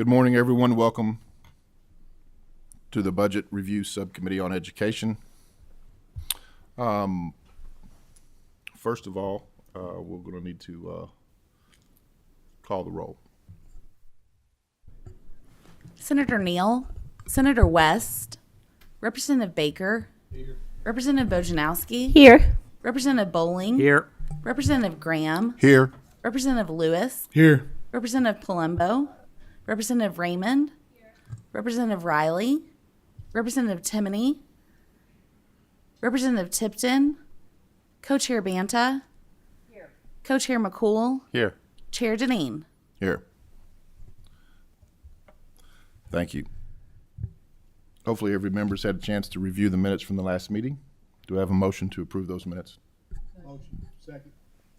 Good morning, everyone. Welcome to the Budget Review Subcommittee on Education. First of all, we're going to need to call the roll. Senator Neal, Senator West, Representative Baker, here. Representative Bojanowski, Here. Representative Bowling, Here. Representative Graham, Here. Representative Lewis, Here. Representative Palumbo, Representative Raymond, Representative Riley, Representative Timoney, Representative Tipton, Co-Chair Banta, here. Co-Chair McCool, Here. Chair Deneen. Here. Thank you. Hopefully every member's had a chance to review the minutes from the last meeting. Do I have a motion to approve those minutes? Motion. Second.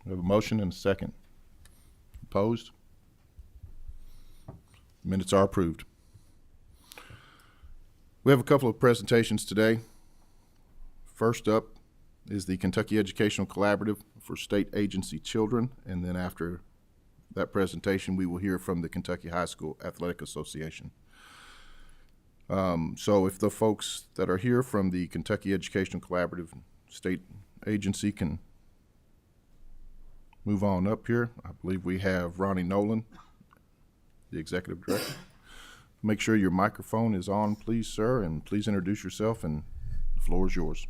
We have a motion and a second. Opposed? Minutes are approved. We have a couple of presentations today. First up is the Kentucky Educational Collaborative for State Agency Children, and then after that presentation, we will hear from the Kentucky High School Athletic Association. So if the folks that are here from the Kentucky Educational Collaborative State Agency can move on up here. I believe we have Ronnie Nolan, the Executive Director. Make sure your microphone is on, please, sir, and please introduce yourself, and the floor is yours.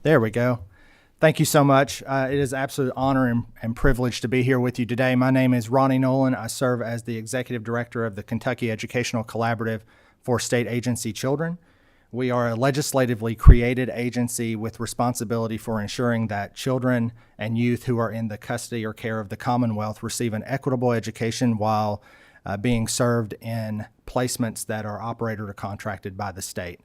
There we go. Thank you so much. It is an absolute honor and privilege to be here with you today. My name is Ronnie Nolan. I serve as the Executive Director of the Kentucky Educational Collaborative for State Agency Children. We are a legislatively created agency with responsibility for ensuring that children and youth who are in the custody or care of the Commonwealth receive an equitable education while being served in placements that are operated or contracted by the state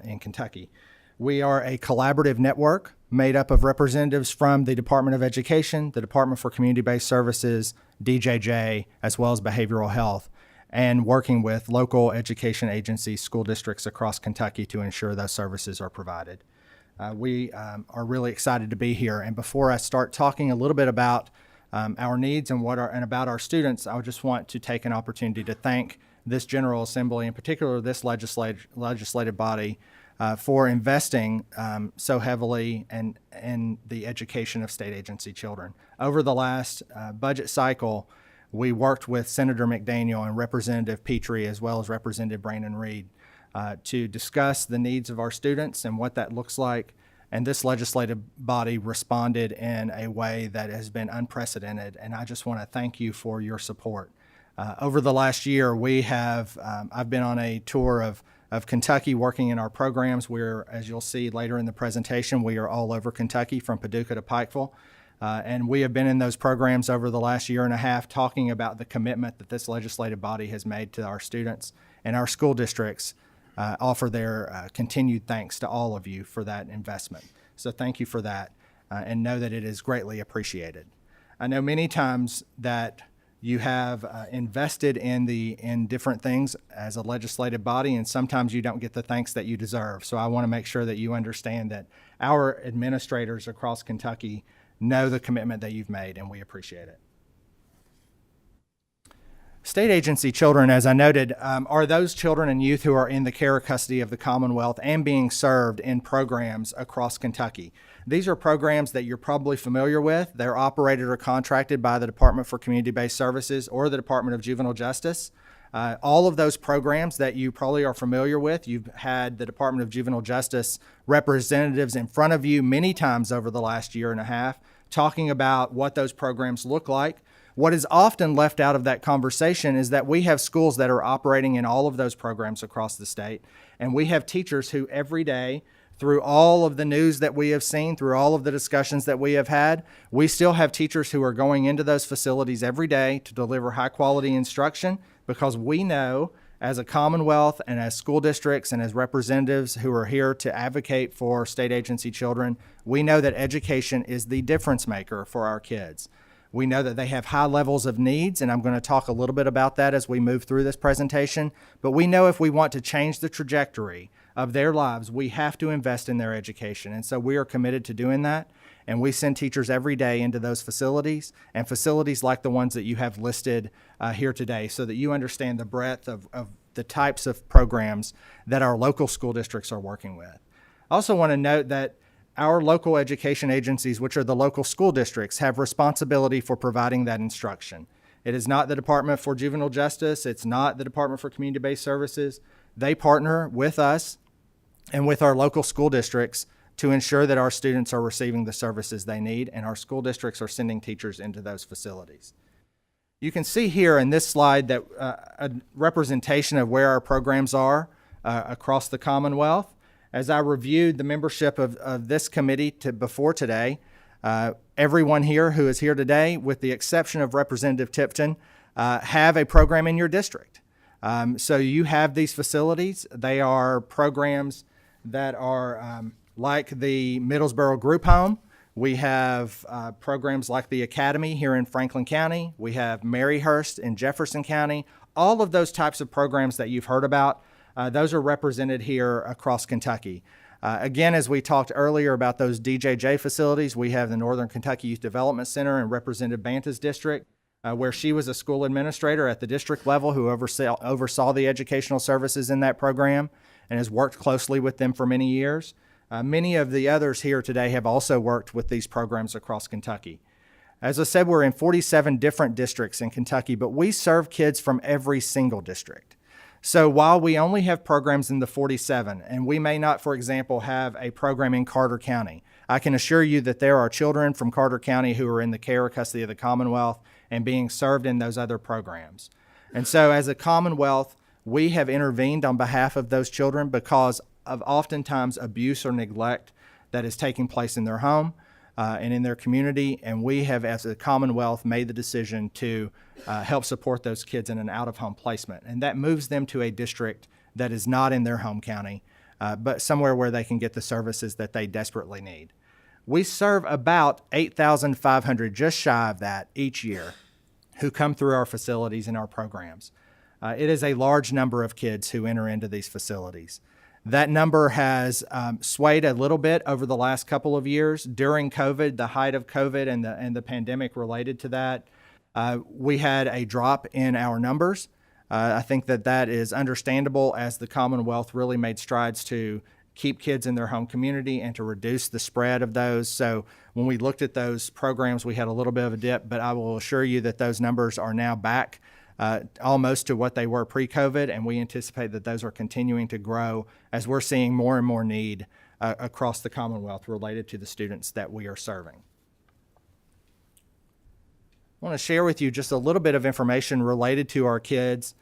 in Kentucky. We are a collaborative network made up of representatives from the Department of Education, the Department for Community-Based Services, DJJ, as well as Behavioral Health, and working with local education agencies, school districts across Kentucky to ensure those services are provided. We are really excited to be here. And before I start talking a little bit about our needs and about our students, I just want to take an opportunity to thank this General Assembly, in particular this legislative body, for investing so heavily in the education of state agency children. Over the last budget cycle, we worked with Senator McDaniel and Representative Petrie, as well as Representative Brandon Reed, to discuss the needs of our students and what that looks like. And this legislative body responded in a way that has been unprecedented. And I just want to thank you for your support. Over the last year, I've been on a tour of Kentucky working in our programs. As you'll see later in the presentation, we are all over Kentucky from Paducah to Pikeville. And we have been in those programs over the last year and a half talking about the commitment that this legislative body has made to our students, and our school districts offer their continued thanks to all of you for that investment. So thank you for that, and know that it is greatly appreciated. I know many times that you have invested in different things as a legislative body, and sometimes you don't get the thanks that you deserve. So I want to make sure that you understand that our administrators across Kentucky know the commitment that you've made, and we appreciate it. State agency children, as I noted, are those children and youth who are in the care or custody of the Commonwealth and being served in programs across Kentucky. These are programs that you're probably familiar with. They're operated or contracted by the Department for Community-Based Services or the Department of Juvenile Justice. All of those programs that you probably are familiar with, you've had the Department of Juvenile Justice representatives in front of you many times over the last year and a half talking about what those programs look like. What is often left out of that conversation is that we have schools that are operating in all of those programs across the state, and we have teachers who every day, through all of the news that we have seen, through all of the discussions that we have had, we still have teachers who are going into those facilities every day to deliver high-quality instruction, because we know as a Commonwealth and as school districts and as representatives who are here to advocate for state agency children, we know that education is the difference maker for our kids. We know that they have high levels of needs, and I'm going to talk a little bit about that as we move through this presentation. But we know if we want to change the trajectory of their lives, we have to invest in their education. And so we are committed to doing that. And we send teachers every day into those facilities, and facilities like the ones that you have listed here today, so that you understand the breadth of the types of programs that our local school districts are working with. I also want to note that our local education agencies, which are the local school districts, have responsibility for providing that instruction. It is not the Department for Juvenile Justice. It's not the Department for Community-Based Services. They partner with us and with our local school districts to ensure that our students are receiving the services they need, and our school districts are sending teachers into those facilities. You can see here in this slide that a representation of where our programs are across the Commonwealth. As I reviewed the membership of this committee before today, everyone here who is here today, with the exception of Representative Tipton, have a program in your district. So you have these facilities. They are programs that are like the Middlesboro Group Home. We have programs like the Academy here in Franklin County. We have Maryhurst in Jefferson County. All of those types of programs that you've heard about, those are represented here across Kentucky. Again, as we talked earlier about those DJJ facilities, we have the Northern Kentucky Youth Development Center in Representative Banta's district, where she was a school administrator at the district level who oversaw the educational services in that program and has worked closely with them for many years. Many of the others here today have also worked with these programs across Kentucky. As I said, we're in 47 different districts in Kentucky, but we serve kids from every single district. So while we only have programs in the 47, and we may not, for example, have a program in Carter County, I can assure you that there are children from Carter County who are in the care or custody of the Commonwealth and being served in those other programs. And so as a Commonwealth, we have intervened on behalf of those children because of oftentimes abuse or neglect that is taking place in their home and in their community. And we have, as a Commonwealth, made the decision to help support those kids in an out-of-home placement. And that moves them to a district that is not in their home county, but somewhere where they can get the services that they desperately need. We serve about 8,500, just shy of that, each year, who come through our facilities and our programs. It is a large number of kids who enter into these facilities. That number has swayed a little bit over the last couple of years. During COVID, the height of COVID and the pandemic related to that, we had a drop in our numbers. I think that is understandable as the Commonwealth really made strides to keep kids in their home community and to reduce the spread of those. So when we looked at those programs, we had a little bit of a dip, but I will assure you that those numbers are now back almost to what they were pre-COVID, and we anticipate that those are continuing to grow as we're seeing more and more need across the Commonwealth related to the students that we are serving. I want to share with you just a little bit of information related to our kids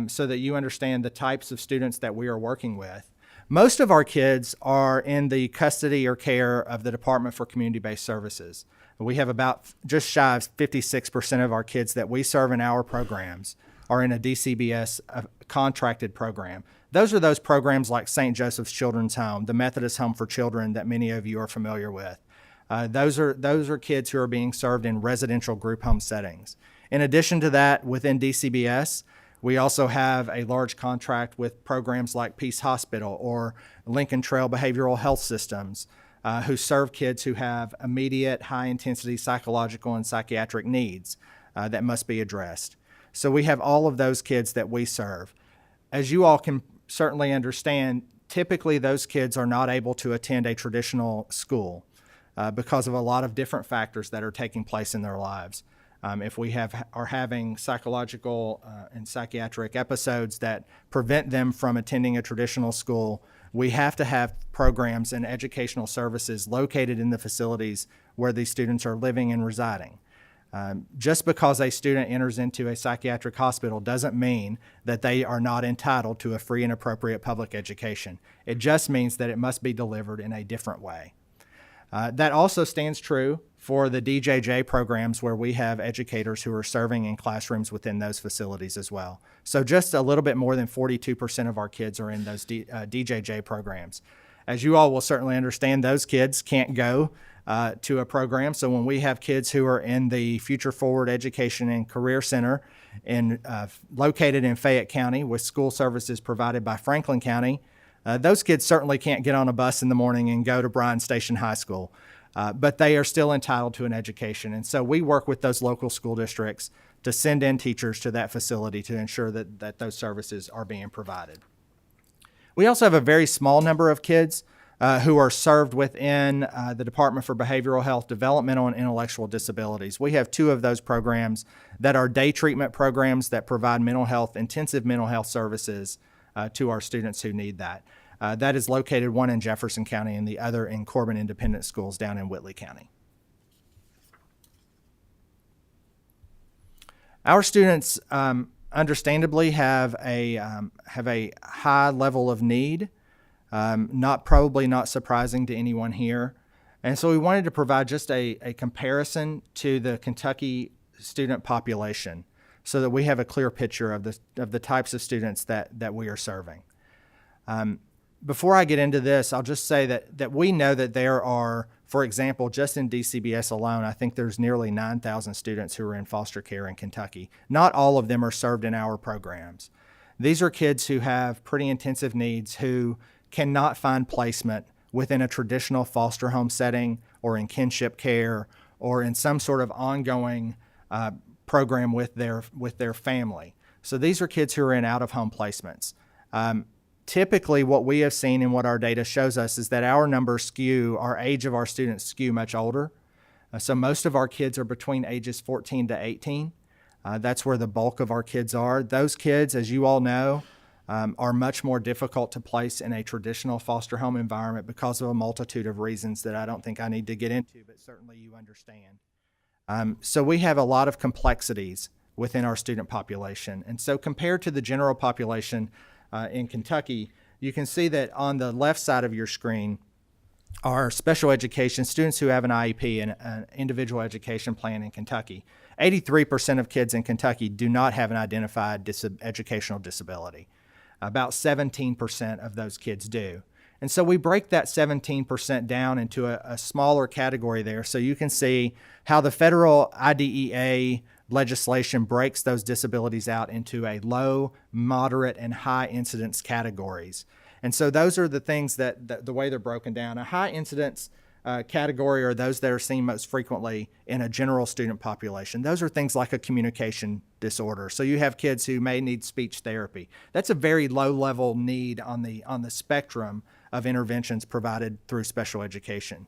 so that you understand the types of students that we are working with. Most of our kids are in the custody or care of the Department for Community-Based Services. We have about just shy of 56% of our kids that we serve in our programs are in a DCBS contracted program. Those are those programs like St. Joseph's Children's Home, the Methodist Home for Children that many of you are familiar with. Those are kids who are being served in residential group home settings. In addition to that, within DCBS, we also have a large contract with programs like Peace Hospital or Lincoln Trail Behavioral Health Systems, who serve kids who have immediate high-intensity psychological and psychiatric needs that must be addressed. So we have all of those kids that we serve. As you all can certainly understand, typically those kids are not able to attend a traditional school because of a lot of different factors that are taking place in their lives. If we are having psychological and psychiatric episodes that prevent them from attending a traditional school, we have to have programs and educational services located in the facilities where these students are living and residing. Just because a student enters into a psychiatric hospital doesn't mean that they are not entitled to a free and appropriate public education. It just means that it must be delivered in a different way. That also stands true for the DJJ programs where we have educators who are serving in classrooms within those facilities as well. So just a little bit more than 42% of our kids are in those DJJ programs. As you all will certainly understand, those kids can't go to a program. So when we have kids who are in the Future Forward Education and Career Center located in Fayette County with school services provided by Franklin County, those kids certainly can't get on a bus in the morning and go to Bryan Station High School. but they are still entitled to an education. And so we work with those local school districts to send in teachers to that facility to ensure that those services are being provided. We also have a very small number of kids who are served within the Department for Behavioral Health, Developmental, and Intellectual Disabilities. We have 2 of those programs that are day treatment programs that provide intensive mental health services to our students who need that. That is located, one in Jefferson County and the other in Corbin Independent Schools down in Whitley County. Our students understandably have a high level of need. Probably not surprising to anyone here. And so we wanted to provide just a comparison to the Kentucky student population so that we have a clear picture of the types of students that we are serving. Before I get into this, I'll just say that we know that there are, for example, just in DCBS alone, I think there's nearly 9,000 students who are in foster care in Kentucky. Not all of them are served in our programs. These are kids who have pretty intensive needs who cannot find placement within a traditional foster home setting or in kinship care or in some sort of ongoing program with their family. So these are kids who are in out-of-home placements. Typically, what we have seen and what our data shows us is that our age of our students skew much older. So most of our kids are between ages 14 to 18. That's where the bulk of our kids are. Those kids, as you all know, are much more difficult to place in a traditional foster home environment because of a multitude of reasons that I don't think I need to get into, but certainly you understand. So we have a lot of complexities within our student population. And so compared to the general population in Kentucky, you can see that on the left side of your screen are special education students who have an IEP and an individual education plan in Kentucky. 83% of kids in Kentucky do not have an identified educational disability. About 17% of those kids do. And so we break that 17% down into a smaller category there so you can see how the federal IDEA legislation breaks those disabilities out into a low, moderate, and high incidence categories. And so those are the things that the way they're broken down. A high incidence category are those that are seen most frequently in a general student population. Those are things like a communication disorder. So you have kids who may need speech therapy. That's a very low level need on the spectrum of interventions provided through special education.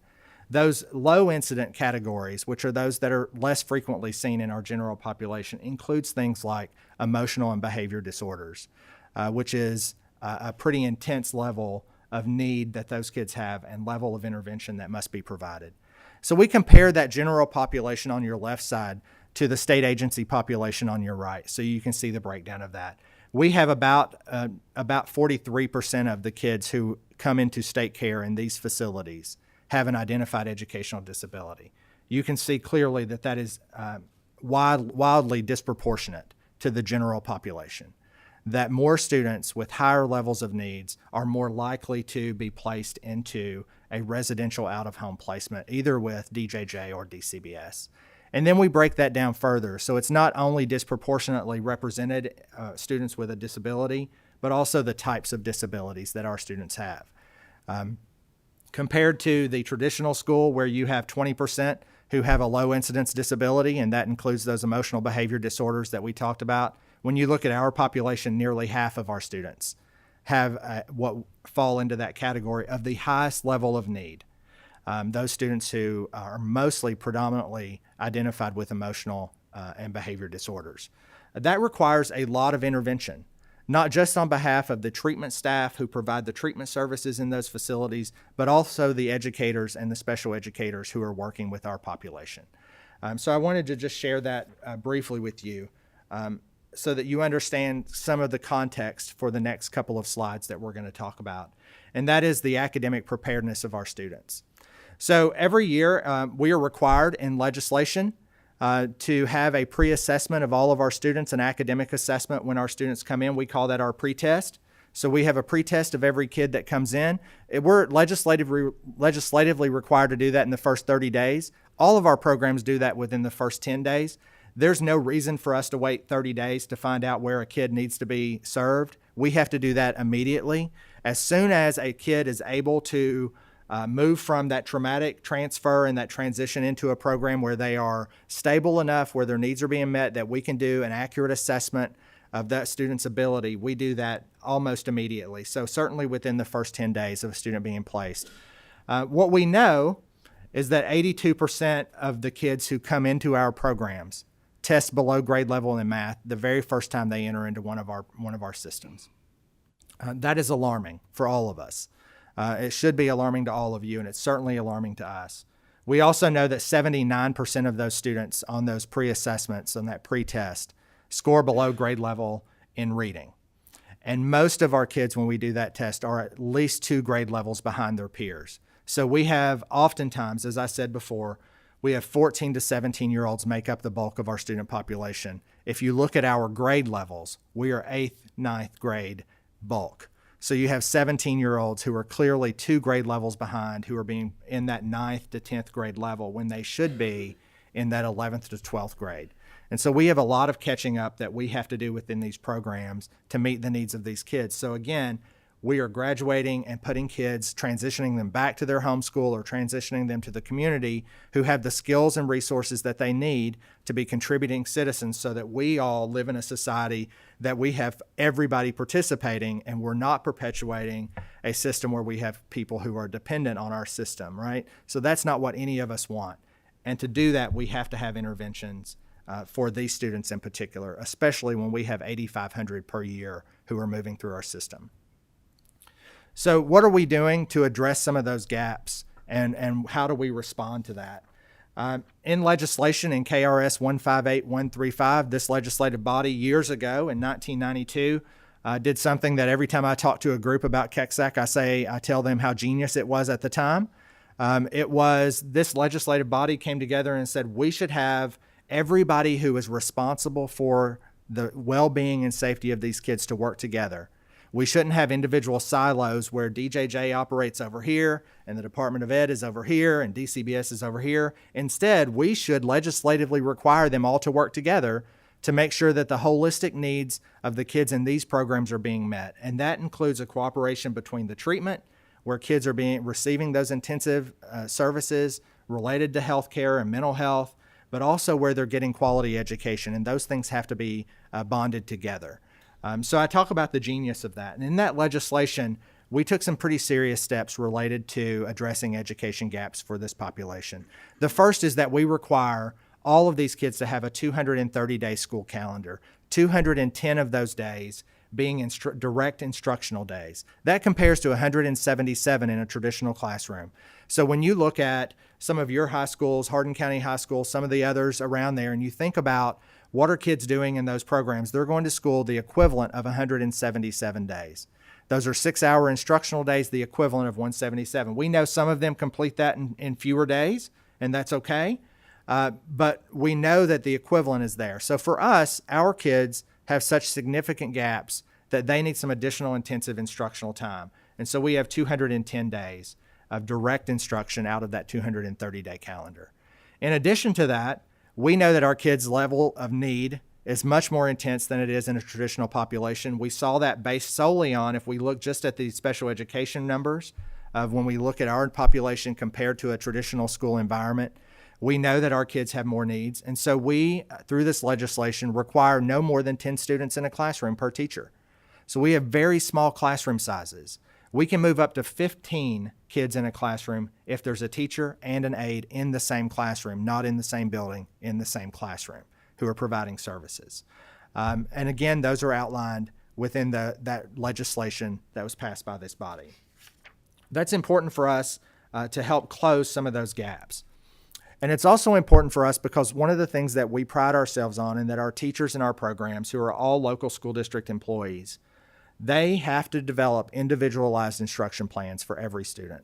Those low incident categories, which are those that are less frequently seen in our general population, includes things like emotional and behavior disorders, which is a pretty intense level of need that those kids have and level of intervention that must be provided. So we compare that general population on your left side to the state agency population on your right, so you can see the breakdown of that. We have about 43% of the kids who come into state care in these facilities have an identified educational disability. You can see clearly that is wildly disproportionate to the general population, that more students with higher levels of needs are more likely to be placed into a residential out-of-home placement, either with DJJ or DCBS. And then we break that down further. So it's not only disproportionately represented students with a disability, but also the types of disabilities that our students have. Compared to the traditional school where you have 20% who have a low incidence disability, and that includes those emotional behavior disorders that we talked about, when you look at our population, nearly half of our students have what fall into that category of the highest level of need. Those students who are predominantly identified with emotional and behavior disorders. That requires a lot of intervention, not just on behalf of the treatment staff who provide the treatment services in those facilities, but also the educators and the special educators who are working with our population. So I wanted to just share that briefly with you so that you understand some of the context for the next couple of slides that we're going to talk about, and that is the academic preparedness of our students. So every year we are required in legislation to have a pre-assessment of all of our students, an academic assessment when our students come in. We call that our pre-test. So we have a pre-test of every kid that comes in. We're legislatively required to do that in the first 30 days. All of our programs do that within the first 10 days. There's no reason for us to wait 30 days to find out where a kid needs to be served. We have to do that immediately. As soon as a kid is able to move from that traumatic transfer and that transition into a program where they are stable enough, where their needs are being met, that we can do an accurate assessment of that student's ability. We do that almost immediately. So certainly within the first 10 days of a student being placed. What we know is that 82% of the kids who come into our programs test below grade level in math the very first time they enter into one of our systems. That is alarming for all of us. It should be alarming to all of you, and it's certainly alarming to us. We also know that 79% of those students on those pre-assessments, on that pre-test, score below grade level in reading. And most of our kids, when we do that test, are at least 2 grade levels behind their peers. So we have oftentimes, as I said before, we have 14 to 17-year-olds make up the bulk of our student population. If you look at our grade levels, we are 8th, 9th grade bulk. So you have 17-year-olds who are clearly 2 grade levels behind, who are being in that 9th to 10th grade level when they should be in that 11th to 12th grade. And so we have a lot of catching up that we have to do within these programs to meet the needs of these kids. So again, we are graduating and putting kids, transitioning them back to their home school or transitioning them to the community who have the skills and resources that they need to be contributing citizens, so that we all live in a society that we have everybody participating, and we're not perpetuating a system where we have people who are dependent on our system, right? So that's not what any of us want. And to do that, we have to have interventions for these students in particular, especially when we have 8,500 per year who are moving through our system. So what are we doing to address some of those gaps, and how do we respond to that? In legislation, in KRS 158135, this legislative body years ago in 1992 did something that every time I talk to a group about KECSAC, I tell them how genius it was at the time. It was this legislative body came together and said we should have everybody who is responsible for the well-being and safety of these kids to work together. We shouldn't have individual silos where DJJ operates over here and the Department of Ed is over here and DCBS is over here. Instead, we should legislatively require them all to work together to make sure that the holistic needs of the kids in these programs are being met. And that includes a cooperation between the treatment, where kids are receiving those intensive services related to healthcare and mental health, but also where they're getting quality education. And those things have to be bonded together. So I talk about the genius of that. And in that legislation, we took some pretty serious steps related to addressing education gaps for this population. The first is that we require all of these kids to have a 230-day school calendar, 210 of those days being direct instructional days. That compares to 177 in a traditional classroom. So when you look at some of your high schools, Hardin County High School, some of the others around there, and you think about what are kids doing in those programs, they're going to school the equivalent of 177 days. Those are 6-hour instructional days, the equivalent of 177. We know some of them complete that in fewer days, and that's okay. But we know that the equivalent is there. So for us, our kids have such significant gaps that they need some additional intensive instructional time. And so we have 210 days of direct instruction out of that 230-day calendar. In addition to that, we know that our kids' level of need is much more intense than it is in a traditional population. We saw that based solely on, if we look just at the special education numbers of when we look at our population compared to a traditional school environment, we know that our kids have more needs. And so we, through this legislation, require no more than 10 students in a classroom per teacher. So we have very small classroom sizes. We can move up to 15 kids in a classroom if there's a teacher and an aide in the same classroom, not in the same building, in the same classroom, who are providing services. And again, those are outlined within that legislation that was passed by this body. That's important for us to help close some of those gaps. And it's also important for us because one of the things that we pride ourselves on, and that our teachers in our programs, who are all local school district employees, they have to develop individualized instruction plans for every student.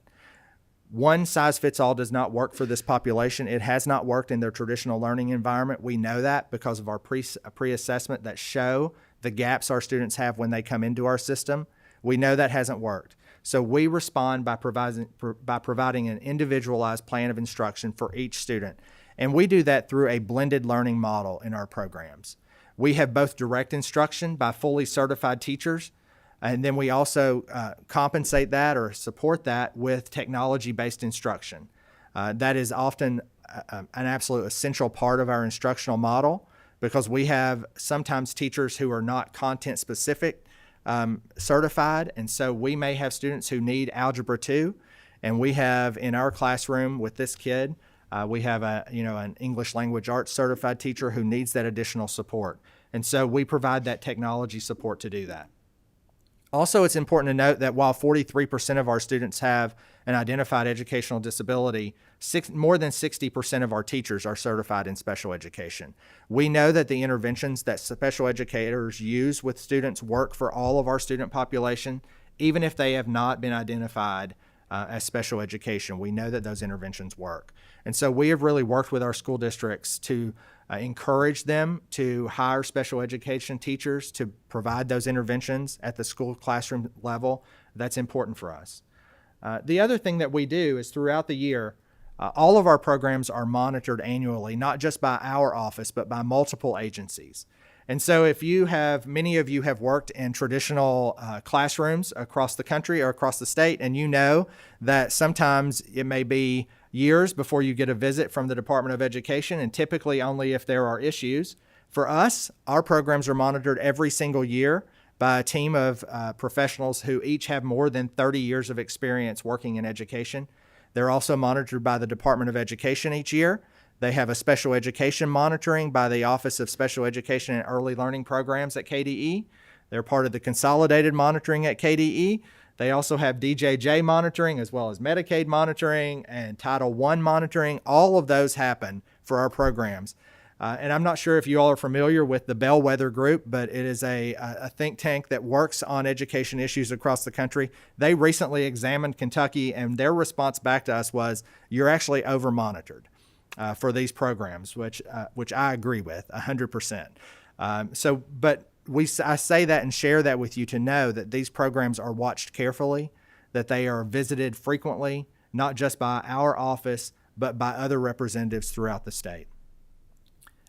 One size fits all does not work for this population. It has not worked in their traditional learning environment. We know that because of our pre-assessment that show the gaps our students have when they come into our system. We know that hasn't worked. So we respond by providing an individualized plan of instruction for each student. And we do that through a blended learning model in our programs. We have both direct instruction by fully certified teachers And then we also compensate that or support that with technology-based instruction. That is often an absolute essential part of our instructional model because we have sometimes teachers who are not content specific certified. And so we may have students who need Algebra 2. And we have in our classroom with this kid, we have an English language arts certified teacher who needs that additional support. And so we provide that technology support to do that. Also, it's important to note that while 43% of our students have an identified educational disability, more than 60% of our teachers are certified in special education. We know that the interventions that special educators use with students work for all of our student population, even if they have not been identified as special education. We know that those interventions work. And so we have really worked with our school districts to encourage them to hire special education teachers to provide those interventions at the school classroom level. That's important for us. The other thing that we do is throughout the year, all of our programs are monitored annually, not just by our office, but by multiple agencies. And so if many of you have worked in traditional classrooms across the country or across the state, and you know that sometimes it may be years before you get a visit from the Department of Education, and typically only if there are issues. For us, our programs are monitored every single year by a team of professionals who each have more than 30 years of experience working in education. They're also monitored by the Department of Education each year. They have a special education monitoring by the Office of Special Education and Early Learning Programs at KDE. They're part of the consolidated monitoring at KDE. They also have DJJ monitoring as well as Medicaid monitoring and Title I monitoring. All of those happen for our programs. And I'm not sure if you all are familiar with the Bellwether Group, but it is a think tank that works on education issues across the country. They recently examined Kentucky, and their response back to us was, you're actually over-monitored for these programs, which I agree with 100%. I say that and share that with you to know that these programs are watched carefully, that they are visited frequently, not just by our office, but by other representatives throughout the state.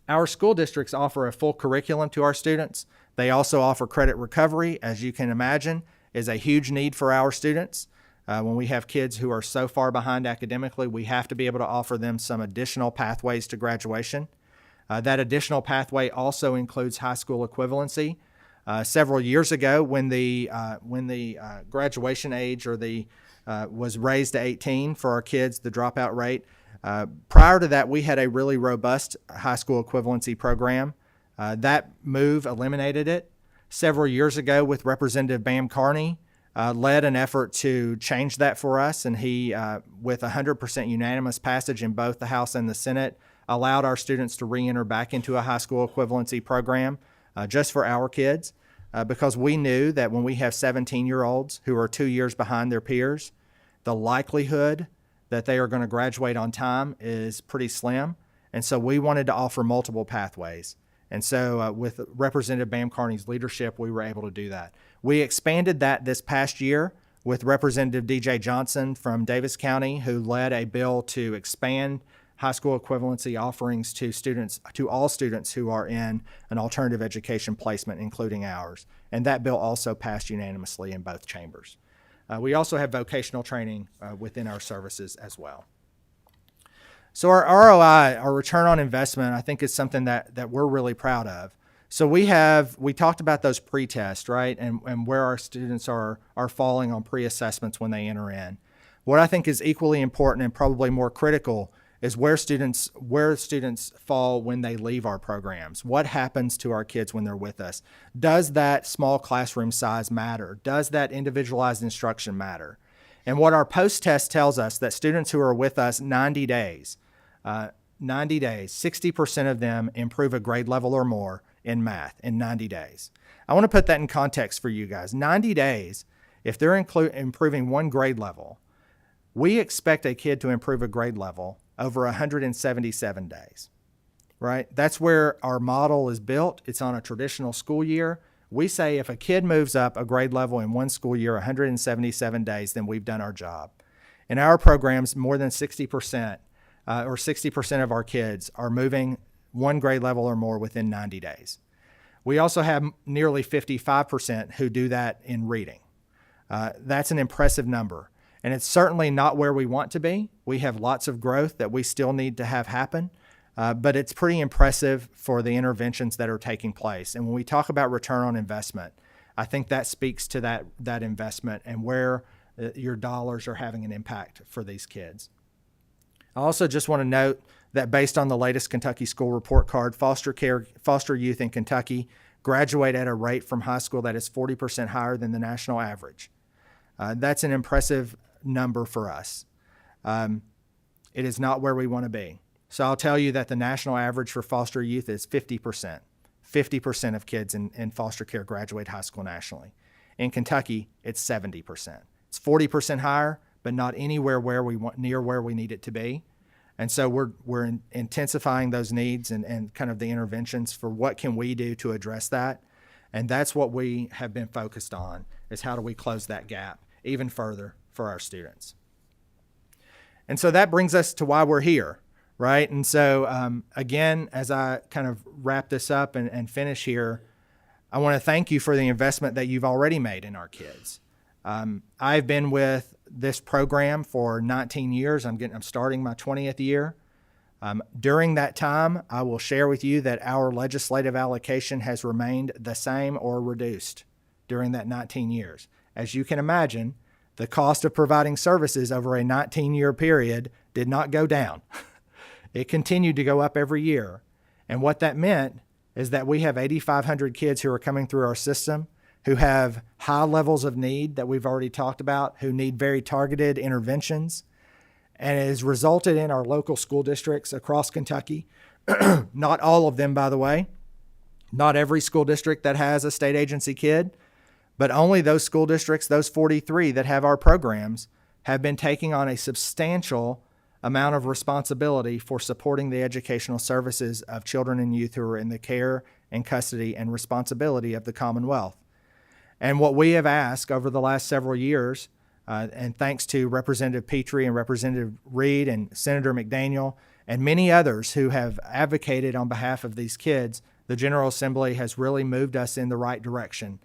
Our school districts offer a full curriculum to our students. They also offer credit recovery, as you can imagine, is a huge need for our students. When we have kids who are so far behind academically, we have to be able to offer them some additional pathways to graduation. That additional pathway also includes high school equivalency. Several years ago, when the graduation age was raised to 18 for our kids, the dropout rate, prior to that, we had a really robust high school equivalency program. That move eliminated it. Several years ago, with Representative Bam Carney, led an effort to change that for us, and he, with 100% unanimous passage in both the House and the Senate, allowed our students to re-enter back into a high school equivalency program just for our kids, because we knew that when we have 17-year-olds who are 2 years behind their peers, the likelihood that they are going to graduate on time is pretty slim. And so we wanted to offer multiple pathways. And so with Representative Bam Carney's leadership, we were able to do that. We expanded that this past year with Representative DJ Johnson from Davis County, who led a bill to expand high school equivalency offerings to all students who are in an alternative education placement, including ours. And that bill also passed unanimously in both chambers. We also have vocational training within our services as well. So our ROI, our return on investment, I think is something that we're really proud of. So we talked about those pre-tests, right? And where our students are falling on pre-assessments when they enter in. What I think is equally important and probably more critical is where students fall when they leave our programs. What happens to our kids when they're with us? Does that small classroom size matter? Does that individualized instruction matter? And what our post-test tells us, that students who are with us 90 days, 60% of them improve a grade level or more in math in 90 days. I want to put that in context for you guys. 90 days, if they're improving one grade level, we expect a kid to improve a grade level over 177 days, right? That's where our model is built. It's on a traditional school year. We say if a kid moves up a grade level in one school year, 177 days, then we've done our job. In our programs, more than 60% of our kids are moving one grade level or more within 90 days. We also have nearly 55% who do that in reading. That's an impressive number. And it's certainly not where we want to be. We have lots of growth that we still need to have happen. But it's pretty impressive for the interventions that are taking place. And when we talk about return on investment, I think that speaks to that investment and where your dollars are having an impact for these kids. I also just want to note that based on the latest Kentucky School Report Card, foster youth in Kentucky graduate at a rate from high school that is 40% higher than the national average. That's an impressive number for us. It is not where we want to be. So I'll tell you that the national average for foster youth is 50%. 50% of kids in foster care graduate high school nationally. In Kentucky, it's 70%. It's 40% higher, but not anywhere near where we need it to be. And so we're intensifying those needs and kind of the interventions for what can we do to address that. And that's what we have been focused on, is how do we close that gap even further for our students. And so that brings us to why we're here, right? And so again, as I kind of wrap this up and finish here, I want to thank you for the investment that you've already made in our kids. I've been with this program for 19 years. I'm starting my 20th year. During that time, I will share with you that our legislative allocation has remained the same or reduced during that 19 years. As you can imagine, the cost of providing services over a 19-year period did not go down. It continued to go up every year. And what that meant is that we have 8,500 kids who are coming through our system who have high levels of need that we've already talked about, who need very targeted interventions. And it has resulted in our local school districts across Kentucky, not all of them, by the way, not every school district that has a state agency kid, but only those school districts, those 43 that have our programs, have been taking on a substantial amount of responsibility for supporting the educational services of children and youth who are in the care and custody and responsibility of the Commonwealth. And what we have asked over the last several years, and thanks to Representative Petrie and Representative Reed and Senator McDaniel and many others who have advocated on behalf of these kids, the General Assembly has really moved us in the right direction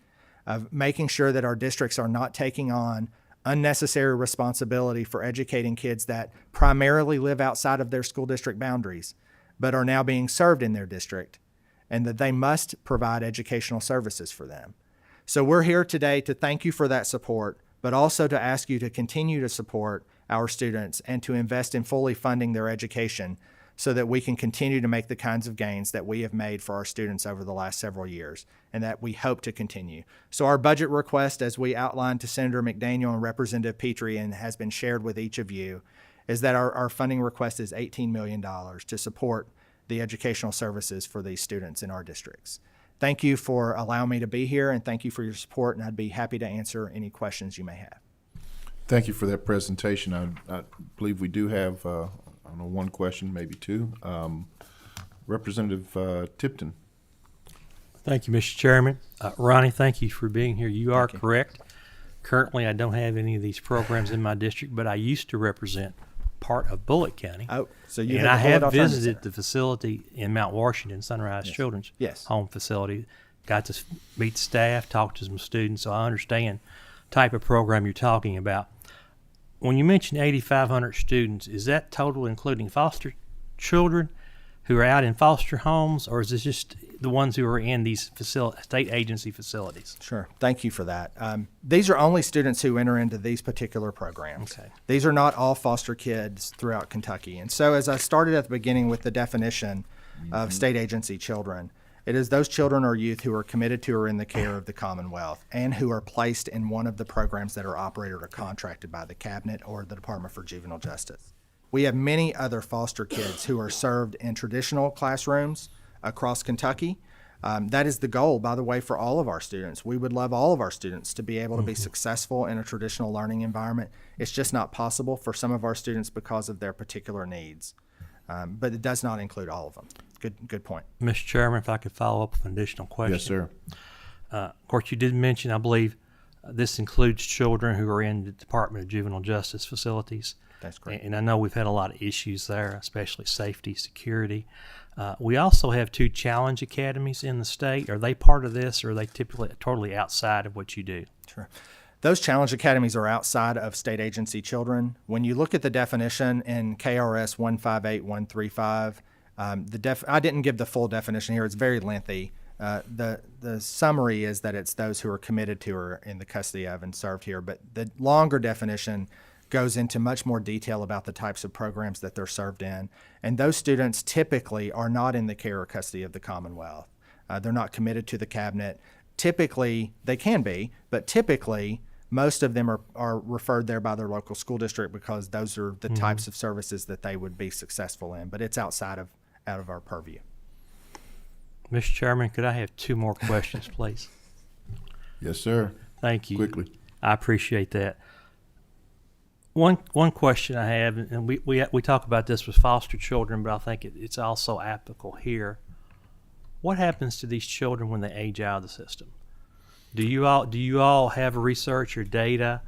of making sure that our districts are not taking on unnecessary responsibility for educating kids that primarily live outside of their school district boundaries, but are now being served in their district, and that they must provide educational services for them. So we're here today to thank you for that support, but also to ask you to continue to support our students and to invest in fully funding their education so that we can continue to make the kinds of gains that we have made for our students over the last several years and that we hope to continue. So our budget request, as we outlined to Senator McDaniel and Representative Petrie and has been shared with each of you, is that our funding request is $18 million to support the educational services for these students in our districts. Thank you for allowing me to be here, and thank you for your support, and I'd be happy to answer any questions you may have. Thank you for that presentation. I believe we do have, I don't know, one question, maybe two. Representative Tipton. Thank you, Mr. Chairman. Ronnie, thank you for being here. You are correct. Currently, I don't have any of these programs in my district, but I used to represent part of Bullitt County. Oh, so you and have I the Bullitt have Alternative visited Center. the facility in Mount Washington, Sunrise Children's Home Facility. Got to meet staff, talk to some students, so I understand the type of program you're talking about. When you mention 8,500 students, is that total including foster children who are out in foster homes, or is this just the ones who are in these state agency facilities? Sure. Thank you for that. These are only students who enter into these particular programs. Okay. These are not all foster kids throughout Kentucky. And so as I started at the beginning with the definition of state agency children, it is those children or youth who are committed to or in the care of the Commonwealth and who are placed in one of the programs that are operated or contracted by the Cabinet or the Department for Juvenile Justice. We have many other foster kids who are served in traditional classrooms across Kentucky. That is the goal, by the way, for all of our students. We would love all of our students to be able to be successful in a traditional learning environment. It's just not possible for some of our students because of their particular needs. But it does not include all of them. Good point. Mr. Chairman, if I could follow up with an additional question. Yes, sir. Of course, you did mention, I believe, This includes children who are in the Department of Juvenile Justice facilities. That's correct. And I know we've had a lot of issues there, especially safety, security. We also have 2 challenge academies in the state. Are they part of this, or are they typically totally outside of what you do? Sure. Those challenge academies are outside of state agency children. When you look at the definition in KRS 158135, I didn't give the full definition here. It's very lengthy. The summary is that it's those who are committed to or in the custody of and served here. But the longer definition goes into much more detail about the types of programs that they're served in. And those students typically are not in the care or custody of the Commonwealth. They're not committed to the cabinet. Typically, they can be, but typically, most of them are referred there by their local school district because those are the types of services that they would be successful in. But it's out of our purview. Mr. Chairman, could I have 2 more questions, please? Yes, sir. Thank you. Quickly. I appreciate that. One question I have, and we talk about this with foster children, but I think it's also applicable here. What happens to these children when they age out of the system? Do you all have research or data?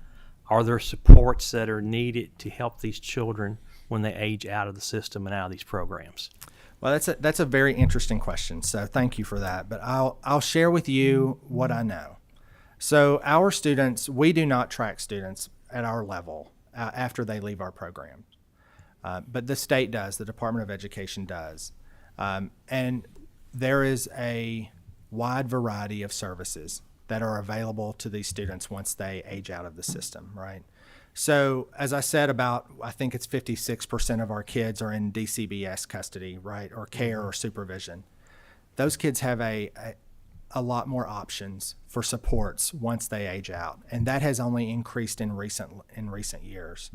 Are there supports that are needed to help these children when they age out of the system and out of these programs? Well, that's a very interesting question. So thank you for that. But I'll share with you what I know. So our students, we do not track students at our level after they leave our program, but the state does. The Department of Education does, and there is a wide variety of services that are available to these students once they age out of the system, right? So as I said, I think it's 56% of our kids are in DCBS custody, right, or care or supervision. Those kids have a lot more options for supports once they age out, and that has only increased in recent years.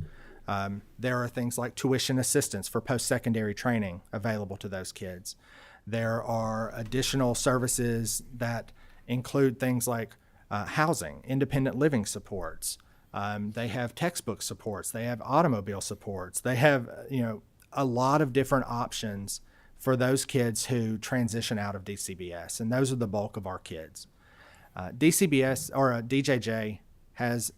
There are things like tuition assistance for post-secondary training available to those kids. There are additional services that include things like housing, independent living supports. They have textbook supports. They have automobile supports. They have, a lot of different options for those kids who transition out of DCBS, and those are the bulk of our kids. DCBS or DJJ has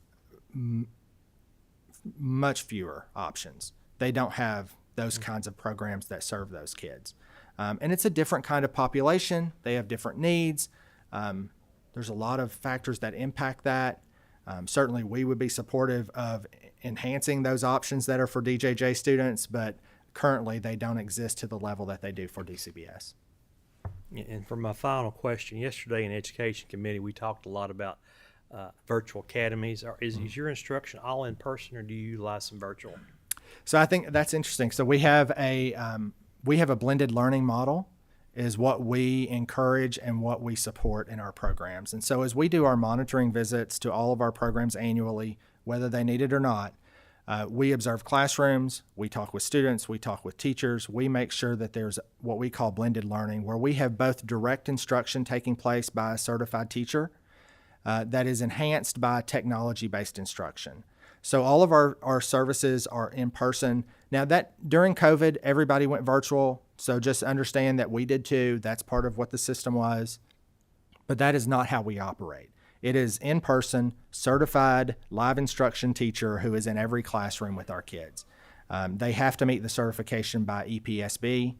much fewer options. They don't have those kinds of programs that serve those kids. And it's a different kind of population. They have different needs. There's a lot of factors that impact that. Certainly, we would be supportive of enhancing those options that are for DJJ students, but currently they don't exist to the level that they do for DCBS. And for my final question, yesterday in Education Committee, we talked a lot about virtual academies. Is your instruction all in person, or do you utilize some virtual? So I think that's interesting. So we have a blended learning model is what we encourage and what we support in our programs. And so as we do our monitoring visits to all of our programs annually, whether they need it or not, we observe classrooms, we talk with students, we talk with teachers, we make sure that there's what we call blended learning, where we have both direct instruction taking place by a certified teacher that is enhanced by technology-based instruction. So all of our services are in person. Now that during COVID, everybody went virtual. So just understand that we did too. That's part of what the system was. But that is not how we operate. It is in person, certified live instruction teacher who is in every classroom with our kids. They have to meet the certification by EPSB,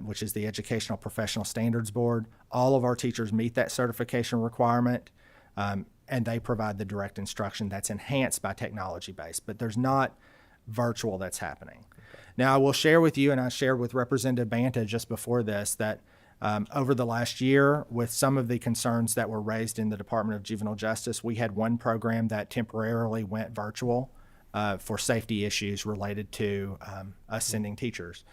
which is the Educational Professional Standards Board. All of our teachers meet that certification requirement. And they provide the direct instruction that's enhanced by technology-based, but there's not virtual that's happening. Now, I will share with you, and I shared with Representative Banta just before this, that over the last year, with some of the concerns that were raised in the Department of Juvenile Justice, we had one program that temporarily went virtual for safety issues related to us sending teachers.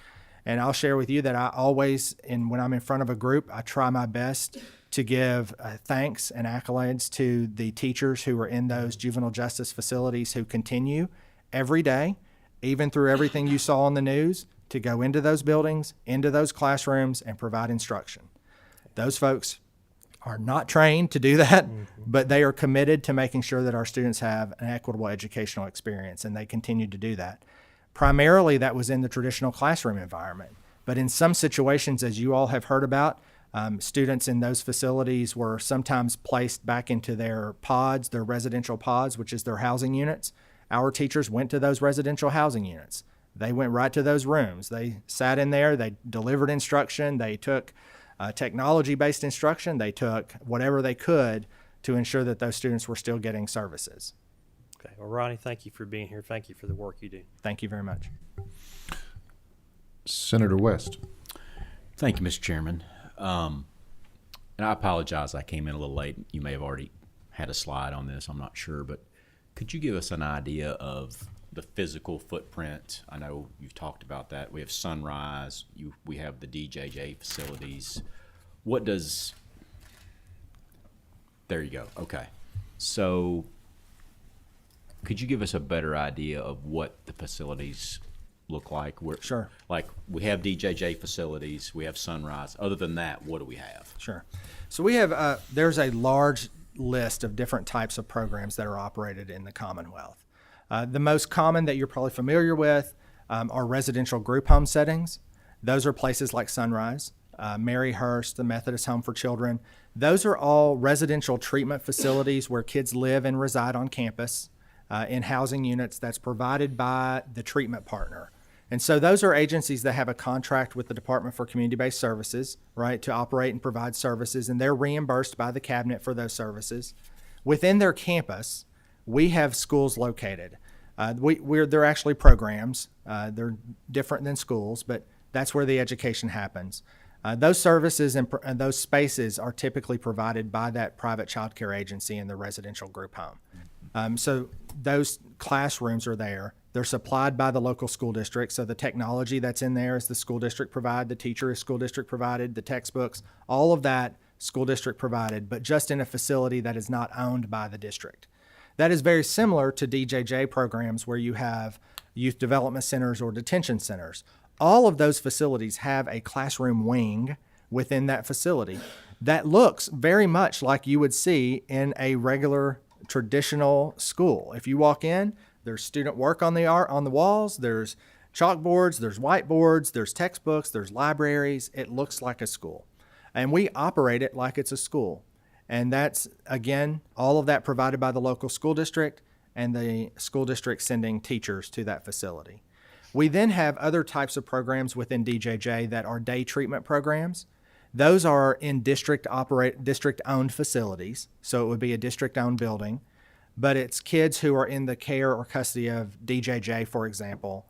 And I'll share with you that I always, when I'm in front of a group, I try my best to give thanks and accolades to the teachers who are in those juvenile justice facilities who continue every day, even through everything you saw on the news, to go into those buildings, into those classrooms, and provide instruction. Those folks are not trained to do that, but they are committed to making sure that our students have an equitable educational experience, and they continue to do that. Primarily, that was in the traditional classroom environment. But in some situations, as you all have heard about, Students in those facilities were sometimes placed back into their pods, their residential pods, which is their housing units. Our teachers went to those residential housing units. They went right to those rooms. They sat in there. They delivered instruction. They took technology-based instruction. They took whatever they could to ensure that those students were still getting services. Okay. Well, Ronnie, thank you for being here. Thank you for the work you do. Thank you very much. Senator West. Thank you, Mr. Chairman. And I apologize, I came in a little late. You may have already had a slide on this, I'm not sure, but could you give us an idea of the physical footprint? I know you've talked about that. We have Sunrise, we have the DJJ facilities. What does, there you go, okay. So could you give us a better idea of what the facilities look like? Sure. Like, we have DJJ facilities, we have Sunrise. Other than that, what do we have? Sure. So we have, there's a large list of different types of programs that are operated in the Commonwealth. The most common that you're probably familiar with are residential group home settings. Those are places like Sunrise, Maryhurst, the Methodist Home for Children. Those are all residential treatment facilities where kids live and reside on campus in housing units that's provided by the treatment partner. And so those are agencies that have a contract with the Department for Community-Based Services, right, to operate and provide services, and they're reimbursed by the cabinet for those services. Within their campus, we have schools located. They're actually programs. They're different than schools, but that's where the education happens. Those services and those spaces are typically provided by that private child care agency in the residential group home. So those classrooms are there. They're supplied by the local school district. So the technology that's in there is the school district provided, the teacher is school district provided, the textbooks, all of that school district provided, but just in a facility that is not owned by the district. That is very similar to DJJ programs where you have youth development centers or detention centers. All of those facilities have a classroom wing within that facility that looks very much like you would see in a regular traditional school. If you walk in, there's student work on the walls, there's chalkboards, there's whiteboards, there's textbooks, there's libraries. It looks like a school. And we operate it like it's a school. And that's, again, all of that provided by the local school district and the school district sending teachers to that facility. We then have other types of programs within DJJ that are day treatment programs. Those are in district-owned facilities, so it would be a district-owned building, but it's kids who are in the care or custody of DJJ, for example,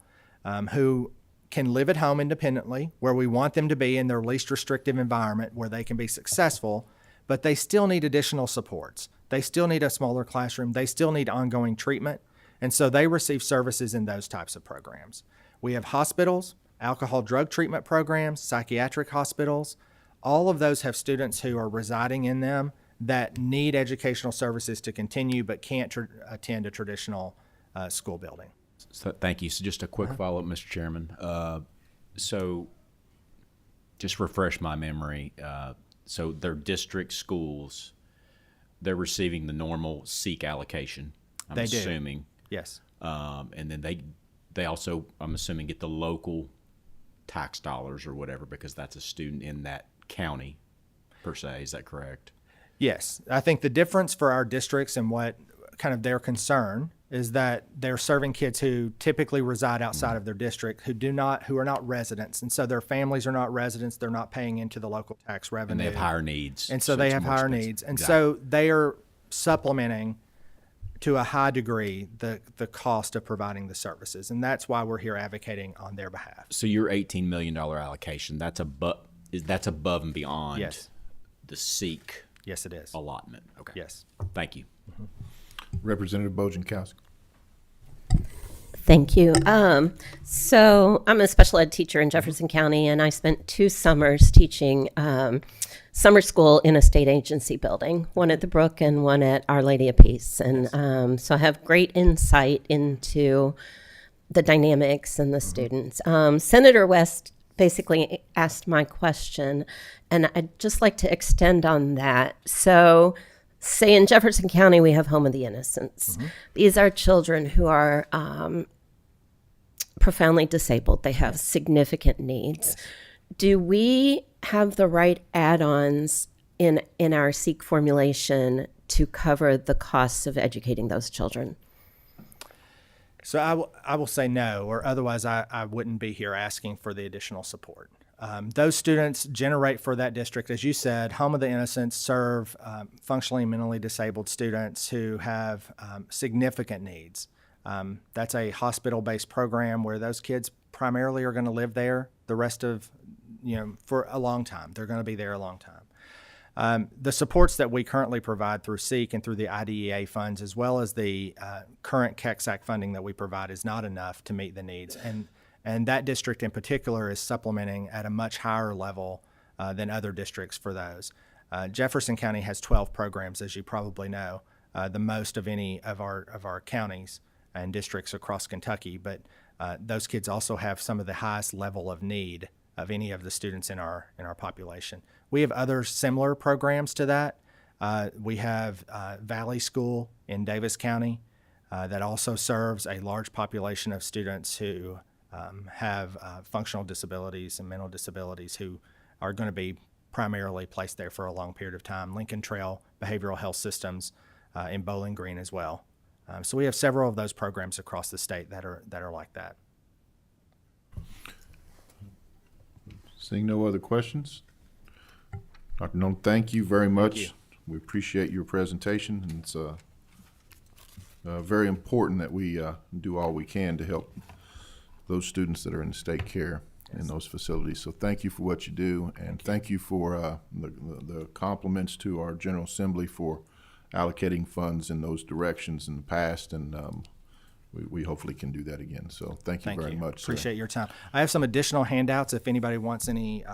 who can live at home independently, where we want them to be in their least restrictive environment where they can be successful, but they still need additional supports. They still need a smaller classroom. They still need ongoing treatment, and so they receive services in those types of programs. We have hospitals, alcohol drug treatment programs, psychiatric hospitals. All of those have students who are residing in them that need educational services to continue but can't attend a traditional school building. So, thank you. So just a quick follow-up, Mr. Chairman. So just refresh my memory. So they're district schools. They're receiving the normal SEEK allocation, I'm assuming. Yes. And then they also, I'm assuming, get the local tax dollars or whatever because that's a student in that county per se. Is that correct? Yes. I think the difference for our districts and what kind of their concern is that they're serving kids who typically reside outside of their district who are not residents. And so their families are not residents. They're not paying into the local tax revenue. And they have higher needs. And so they have higher needs. And so they are supplementing to a high degree the cost of providing the services. And that's why we're here advocating on their behalf. So your $18 million allocation, that's above and beyond Yes. the SEEK Yes, it is. allotment. Okay. Yes. Thank you. Representative Bojankowski. Thank you. So I'm a special ed teacher in Jefferson County, and I spent 2 summers teaching summer school in a state agency building, one at the Brook and one at Our Lady of Peace. And so I have great insight into the dynamics and the students. Senator West basically asked my question, and I'd just like to extend on that. So say in Jefferson County, we have Home of the Innocents. These are children who are profoundly disabled. They have significant needs. do we have the right add-ons in our SEEK formulation to cover the costs of educating those children? So I will say no, or otherwise I wouldn't be here asking for the additional support. Those students generate for that district, as you said, Home of the Innocents serve functionally and mentally disabled students who have significant needs. That's a hospital-based program where those kids primarily are going to live there the rest of, for a long time. They're going to be there a long time. The supports that we currently provide through SEEK and through the IDEA funds, as well as the current KECSAC funding that we provide, is not enough to meet the needs. And that district in particular is supplementing at a much higher level than other districts for those. Jefferson County has 12 programs, as you probably know, the most of any of our counties and districts across Kentucky. But those kids also have some of the highest level of need of any of the students in our population. We have other similar programs to that. We have Valley School in Davis County that also serves a large population of students who have functional disabilities and mental disabilities who are going to be primarily placed there for a long period of time. Lincoln Trail Behavioral Health Systems in Bowling Green as well. So we have several of those programs across the state that are like that. Seeing no other questions? Dr. Nolan, thank you very much. you. We appreciate your presentation, and it's very important that we do all we can to help those students that are in state care in those facilities. So thank you for what you do, and thank you for the compliments to our General Assembly for allocating funds in those directions in the past, and we hopefully can do that again. So thank you very much, sir. Appreciate your time. I have some additional handouts if anybody wants any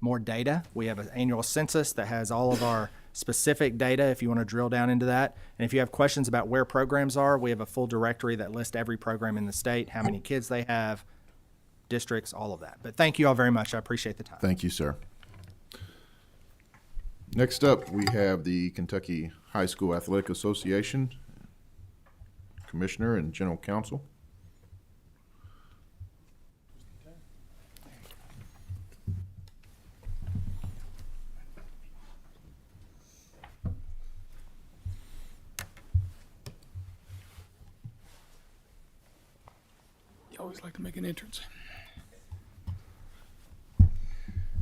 more data. We have an annual census that has all of our specific data if you want to drill down into that. And if you have questions about where programs are, we have a full directory that lists every program in the state, how many kids they have, districts, all of that. But thank you all very much. I appreciate the time. Thank you, sir. Next up, we have the Kentucky High School Athletic Association Commissioner and General Counsel. You always like to make an entrance.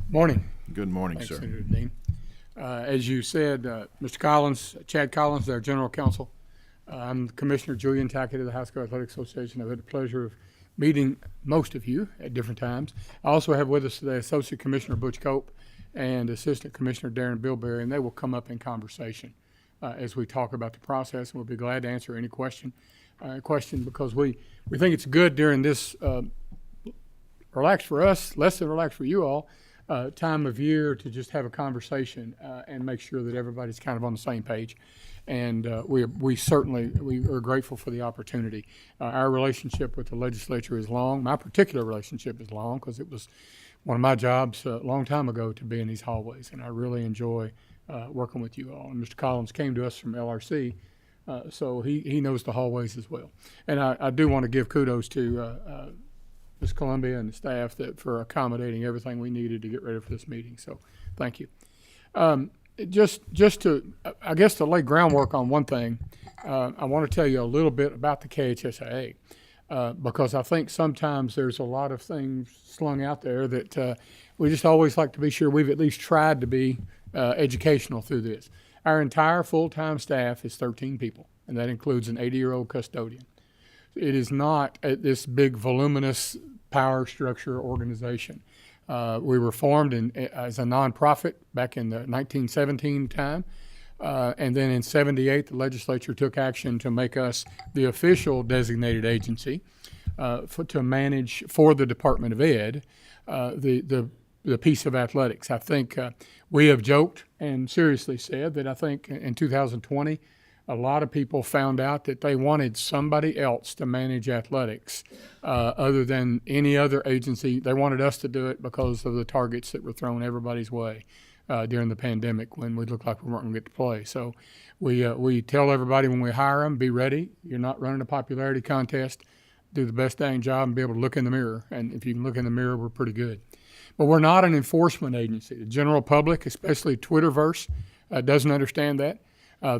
Morning. Good morning, Thanks, sir. Senator Dean. As you said, Mr. Collins, Chad Collins, our General Counsel. I'm Commissioner Julian Tackett of the High School Athletic Association. I've had the pleasure of meeting most of you at different times. I also have with us today Associate Commissioner Butch Cope and Assistant Commissioner Darren Bilberry, and they will come up in conversation as we talk about the process, and we'll be glad to answer any question because we think it's good during this relaxed for us, less than relaxed for you all, time of year to just have a conversation and make sure that everybody's kind of on the same page. And we certainly are grateful for the opportunity. Our relationship with the legislature is long. My particular relationship is long because it was one of my jobs a long time ago to be in these hallways, and I really enjoy working with you all. And Mr. Collins came to us from LRC, so he knows the hallways as well. And I do want to give kudos to Ms. Columbia and the staff for accommodating everything we needed to get ready for this meeting. So thank you. Just to, I guess, to lay groundwork on one thing, I want to tell you a little bit about the KHSAA because I think sometimes there's a lot of things slung out there that we just always like to be sure we've at least tried to be educational through this. Our entire full-time staff is 13 people, and that includes an 80-year-old custodian. It is not this big, voluminous power structure organization. We were formed as a nonprofit back in the 1917 time. And then in 78, the legislature took action to make us the official designated agency to manage for the Department of Ed the piece of athletics. I think we have joked and seriously said that I think in 2020, a lot of people found out that they wanted somebody else to manage athletics other than any other agency. They wanted us to do it because of the targets that were thrown everybody's way during the pandemic when we looked like we weren't going to get to play. So we tell everybody when we hire them, be ready. You're not running a popularity contest. Do the best dang job and be able to look in the mirror. And if you can look in the mirror, we're pretty good. but we're not an enforcement agency. The general public, especially Twitterverse, doesn't understand that.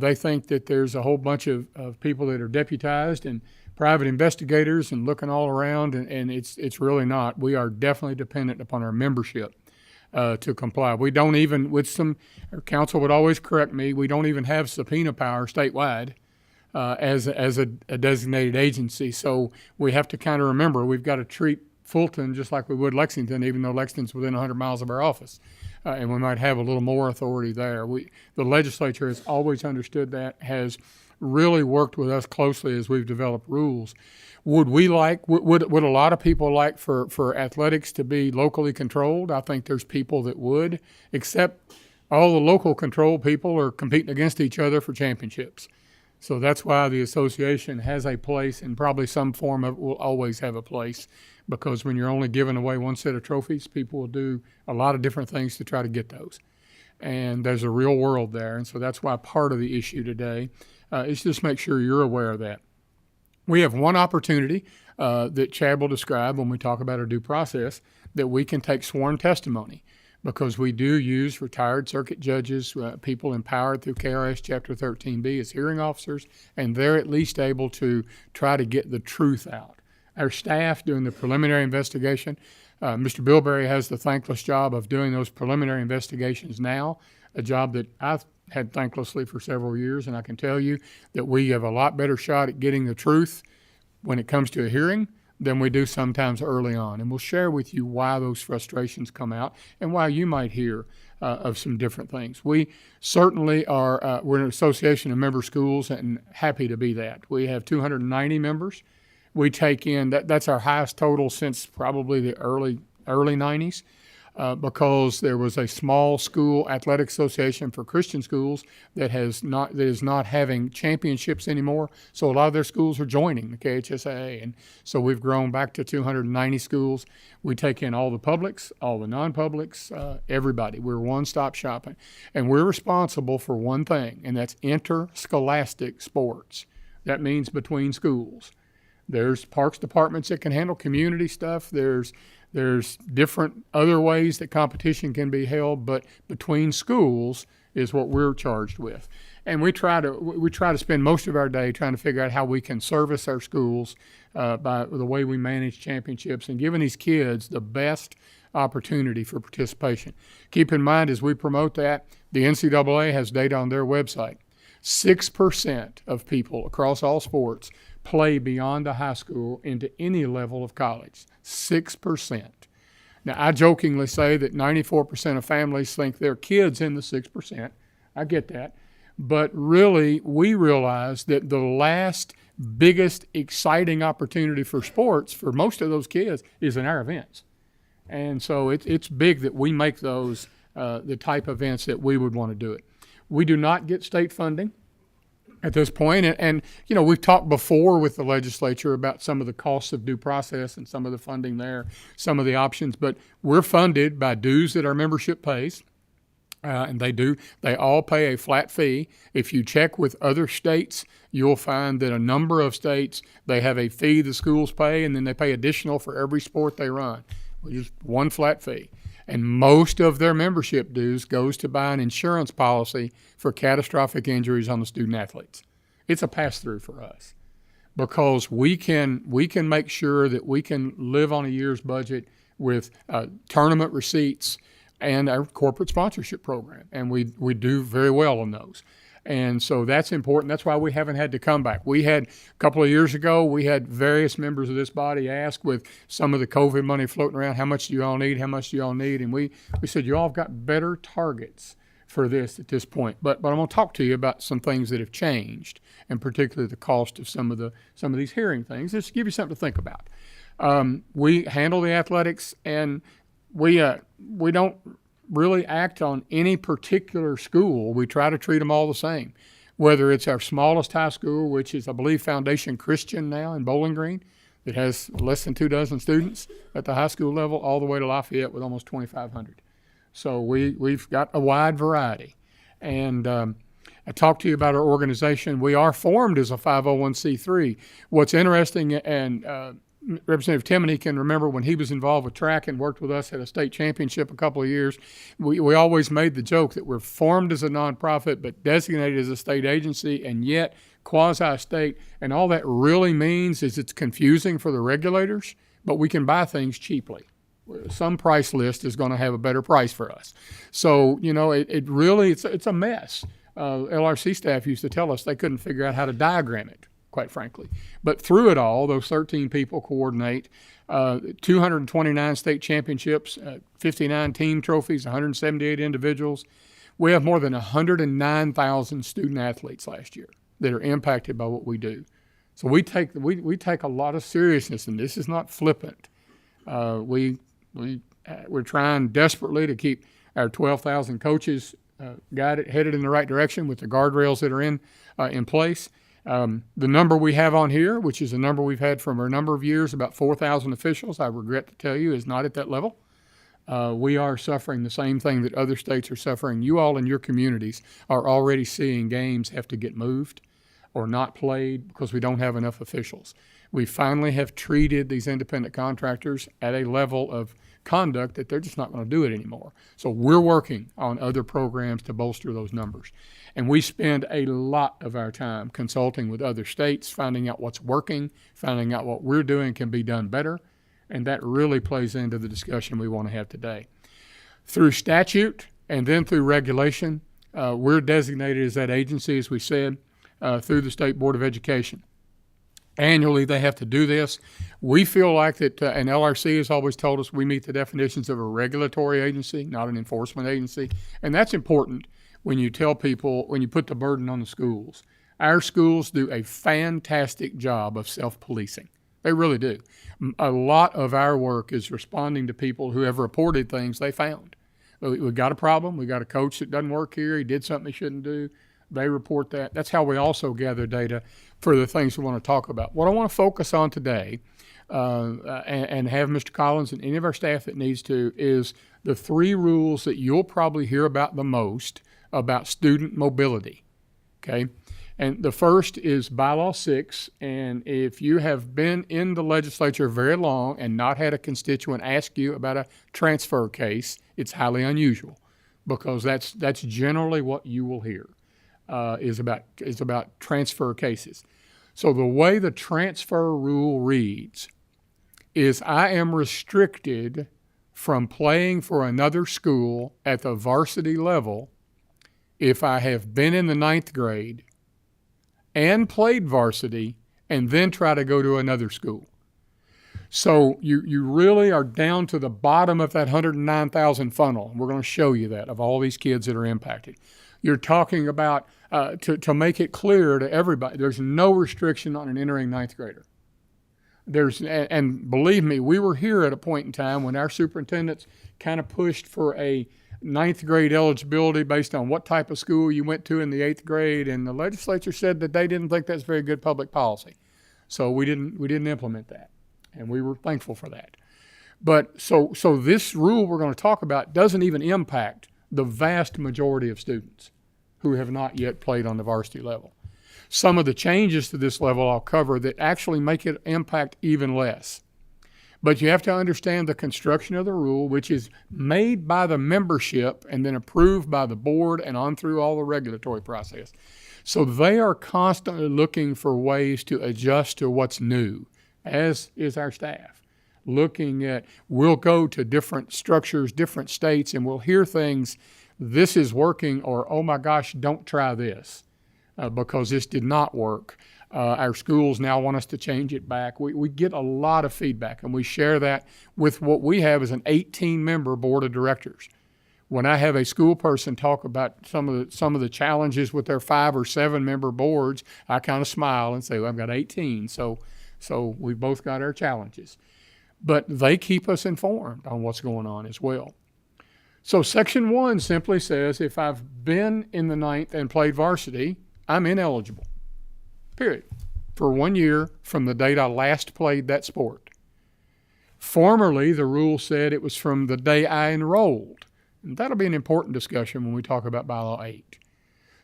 They think that there's a whole bunch of people that are deputized and private investigators and looking all around, and it's really not. We are definitely dependent upon our membership to comply. We don't even, our council would always correct me, we don't even have subpoena power statewide as a designated agency. So we have to kind of remember we've got to treat Fulton just like we would Lexington, even though Lexington's within 100 miles of our office. And we might have a little more authority there. The legislature has always understood that, has really worked with us closely as we've developed rules. Would a lot of people like for athletics to be locally controlled? I think there's people that would, except all the local control people are competing against each other for championships. So that's why the association has a place, and probably some form of it will always have a place, because when you're only giving away one set of trophies, people will do a lot of different things to try to get those. And there's a real world there, and so that's why part of the issue today is just make sure you're aware of that. We have one opportunity that Chad will describe when we talk about our due process, that we can take sworn testimony, because we do use retired circuit judges, people empowered through KRS Chapter 13B as hearing officers, and they're at least able to try to get the truth out. Our staff doing the preliminary investigation, Mr. Bilberry has the thankless job of doing those preliminary investigations now, a job that I've had thanklessly for several years, and I can tell you that we have a lot better shot at getting the truth when it comes to a hearing than we do sometimes early on. And we'll share with you why those frustrations come out and why you might hear of some different things. We certainly are, we're an association of member schools and happy to be that. We have 290 members. We take in, that's our highest total since probably the early 90s. Because there was a small school athletic association for Christian schools that is not having championships anymore. So a lot of their schools are joining the KHSAA, and so we've grown back to 290 schools. We take in all the publics, all the non-publics, everybody. We're one-stop shopping, and we're responsible for one thing, and that's interscholastic sports. That means between schools. There's parks departments that can handle community stuff. There's different other ways that competition can be held, but between schools is what we're charged with. And we try to spend most of our day trying to figure out how we can service our schools by the way we manage championships and giving these kids the best opportunity for participation. Keep in mind, as we promote that, the NCAA has data on their website. 6% of people across all sports play beyond the high school into any level of college. 6%. Now, I jokingly say that 94% of families think their kids in the 6%. I get that. But really, we realize that the last biggest exciting opportunity for sports for most of those kids is in our events. And so it's big that we make those the type of events that we would want to do it. We do not get state funding at this point. And you know, we've talked before with the legislature about some of the costs of due process and some of the funding there, some of the options, but we're funded by dues that our membership pays. And they all pay a flat fee. If you check with other states, you'll find that a number of states, they have a fee the schools pay, and then they pay additional for every sport they run, which is one flat fee. And most of their membership dues goes to buy an insurance policy for catastrophic injuries on the student athletes. It's a pass-through for us because we can make sure that we can live on a year's budget with tournament receipts and our corporate sponsorship program, and we do very well on those. And so that's important. That's why we haven't had to come back. We had, a couple of years ago, we had various members of this body ask with some of the COVID money floating around, how much do you all need, how much do you all need? And we said, you all have got better targets for this at this point. But I'm going to talk to you about some things that have changed, and particularly the cost of some of these hearing things, just to give you something to think about. We handle the athletics, and we don't really act on any particular school. We try to treat them all the same, whether it's our smallest high school, which is, I believe, Foundation Christian now in Bowling Green, that has less than 24 students at the high school level, all the way to Lafayette with almost 2,500. So we've got a wide variety. And I talked to you about our organization. We are formed as a 501c3. What's interesting and Representative Timoney can remember when he was involved with track and worked with us at a state championship a couple of years. We always made the joke that we're formed as a nonprofit but designated as a state agency and yet quasi-state. And all that really means is it's confusing for the regulators, but we can buy things cheaply. Some price list is going to have a better price for us. So, it really, it's a mess. LRC staff used to tell us they couldn't figure out how to diagram it, quite frankly. But through it all, those 13 people coordinate 229 state championships, 59 team trophies, 178 individuals. We have more than 109,000 student athletes last year that are impacted by what we do. So we take a lot of seriousness, and this is not flippant. We're trying desperately to keep our 12,000 coaches headed in the right direction with the guardrails that are in place. The number we have on here, which is a number we've had from a number of years, about 4,000 officials, I regret to tell you, is not at that level. We are suffering the same thing that other states are suffering. You all in your communities are already seeing games have to get moved or not played because we don't have enough officials. We finally have treated these independent contractors at a level of conduct that they're just not going to do it anymore. So we're working on other programs to bolster those numbers. And we spend a lot of our time consulting with other states, finding out what's working, finding out what we're doing can be done better. And that really plays into the discussion we want to have today. Through statute and then through regulation, we're designated as that agency, as we said, through the State Board of Education. Annually, they have to do this. We feel like that, and LRC has always told us we meet the definitions of a regulatory agency, not an enforcement agency. And that's important when you tell people, when you put the burden on the schools. Our schools do a fantastic job of self-policing. They really do. A lot of our work is responding to people who have reported things they found. We got a problem. We got a coach that doesn't work here. He did something he shouldn't do. They report that. That's how we also gather data for the things we want to talk about. What I want to focus on today and have Mr. Collins and any of our staff that needs to is the 3 rules that you'll probably hear about the most about student mobility, okay? And the first is Bylaw 6, and if you have been in the legislature very long and not had a constituent ask you about a transfer case, it's highly unusual because that's generally what you will hear. Is about transfer cases. So the way the transfer rule reads is I am restricted from playing for another school at the varsity level if I have been in the 9th grade and played varsity and then try to go to another school. So you really are down to the bottom of that 109,000 funnel. We're going to show you that of all these kids that are impacted. You're talking about, to make it clear to everybody, there's no restriction on an entering 9th grader. And believe me, we were here at a point in time when our superintendents kind of pushed for a 9th grade eligibility based on what type of school you went to in the 8th grade, and the legislature said that they didn't think that's very good public policy. So we didn't implement that, and we were thankful for that. But so this rule we're going to talk about doesn't even impact the vast majority of students who have not yet played on the varsity level. Some of the changes to this level I'll cover that actually make it impact even less. But you have to understand the construction of the rule, which is made by the membership and then approved by the board and on through all the regulatory process. So they are constantly looking for ways to adjust to what's new, as is our staff. Looking at, we'll go to different structures, different states, and we'll hear things, this is working, or oh my gosh, don't try this because this did not work. Our schools now want us to change it back. We get a lot of feedback, and we share that with what we have as an 18-member board of directors. When I have a school person talk about some of the challenges with their 5 or 7-member boards, I kind of smile and say, well, I've got 18, so we both got our challenges. But they keep us informed on what's going on as well. So Section 1 simply says if I've been in the 9th and played varsity, I'm ineligible, period, for 1 year from the date I last played that sport. Formerly, the rule said it was from the day I enrolled. And that'll be an important discussion when we talk about Bylaw 8.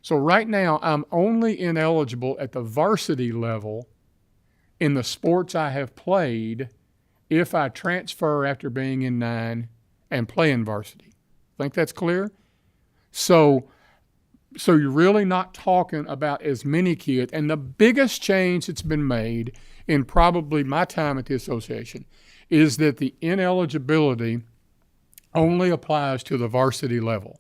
So right now, I'm only ineligible at the varsity level in the sports I have played if I transfer after being in 9 and play in varsity. Think that's clear? So you're really not talking about as many kids. And the biggest change that's been made in probably my time at the association is that the ineligibility only applies to the varsity level.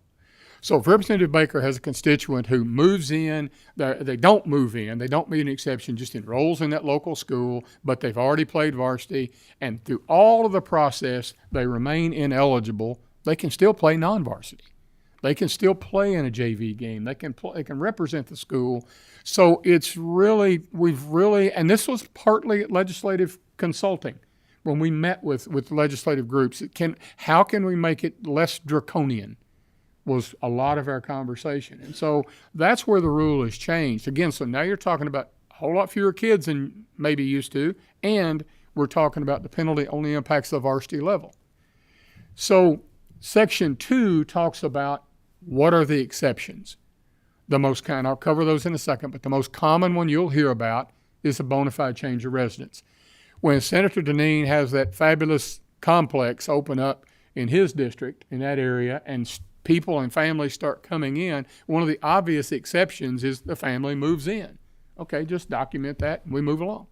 So if Representative Baker has a constituent who moves in, they don't move in, they don't meet an exception, just enrolls in that local school, but they've already played varsity, and through all of the process, they remain ineligible, they can still play non-varsity. They can still play in a JV game. They can represent the school. So it's really, and this was partly legislative consulting when we met with legislative groups. How can we make it less draconian was a lot of our conversation. And so that's where the rule has changed. Again, so now you're talking about a whole lot fewer kids than maybe used to, and we're talking about the penalty only impacts the varsity level. So Section 2 talks about what are the exceptions. The most common, I'll cover those in a second, but the most common one you'll hear about is a bona fide change of residence. When Senator Deneen has that fabulous complex open up in his district, in that area, and people and families start coming in, one of the obvious exceptions is the family moves in. Okay, just document that and we move along.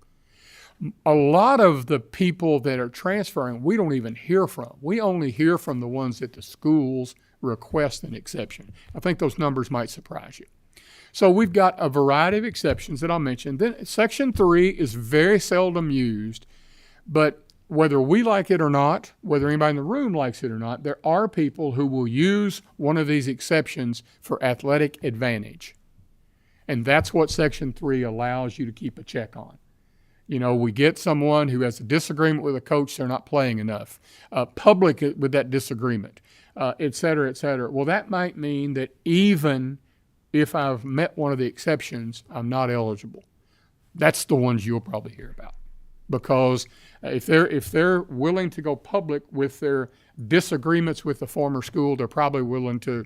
A lot of the people that are transferring, we don't even hear from. We only hear from the ones that the schools request an exception. I think those numbers might surprise you. So we've got a variety of exceptions that I'll mention. Then Section 3 is very seldom used, but whether we like it or not, whether anybody in the room likes it or not, there are people who will use one of these exceptions for athletic advantage. And that's what Section 3 allows you to keep a check on. You know, we get someone who has a disagreement with a coach, they're not playing enough, public with that disagreement, et cetera, et cetera. Well, that might mean that even if I've met one of the exceptions, I'm not eligible. That's the ones you'll probably hear about. Because if they're willing to go public with their disagreements with the former school, they're probably willing to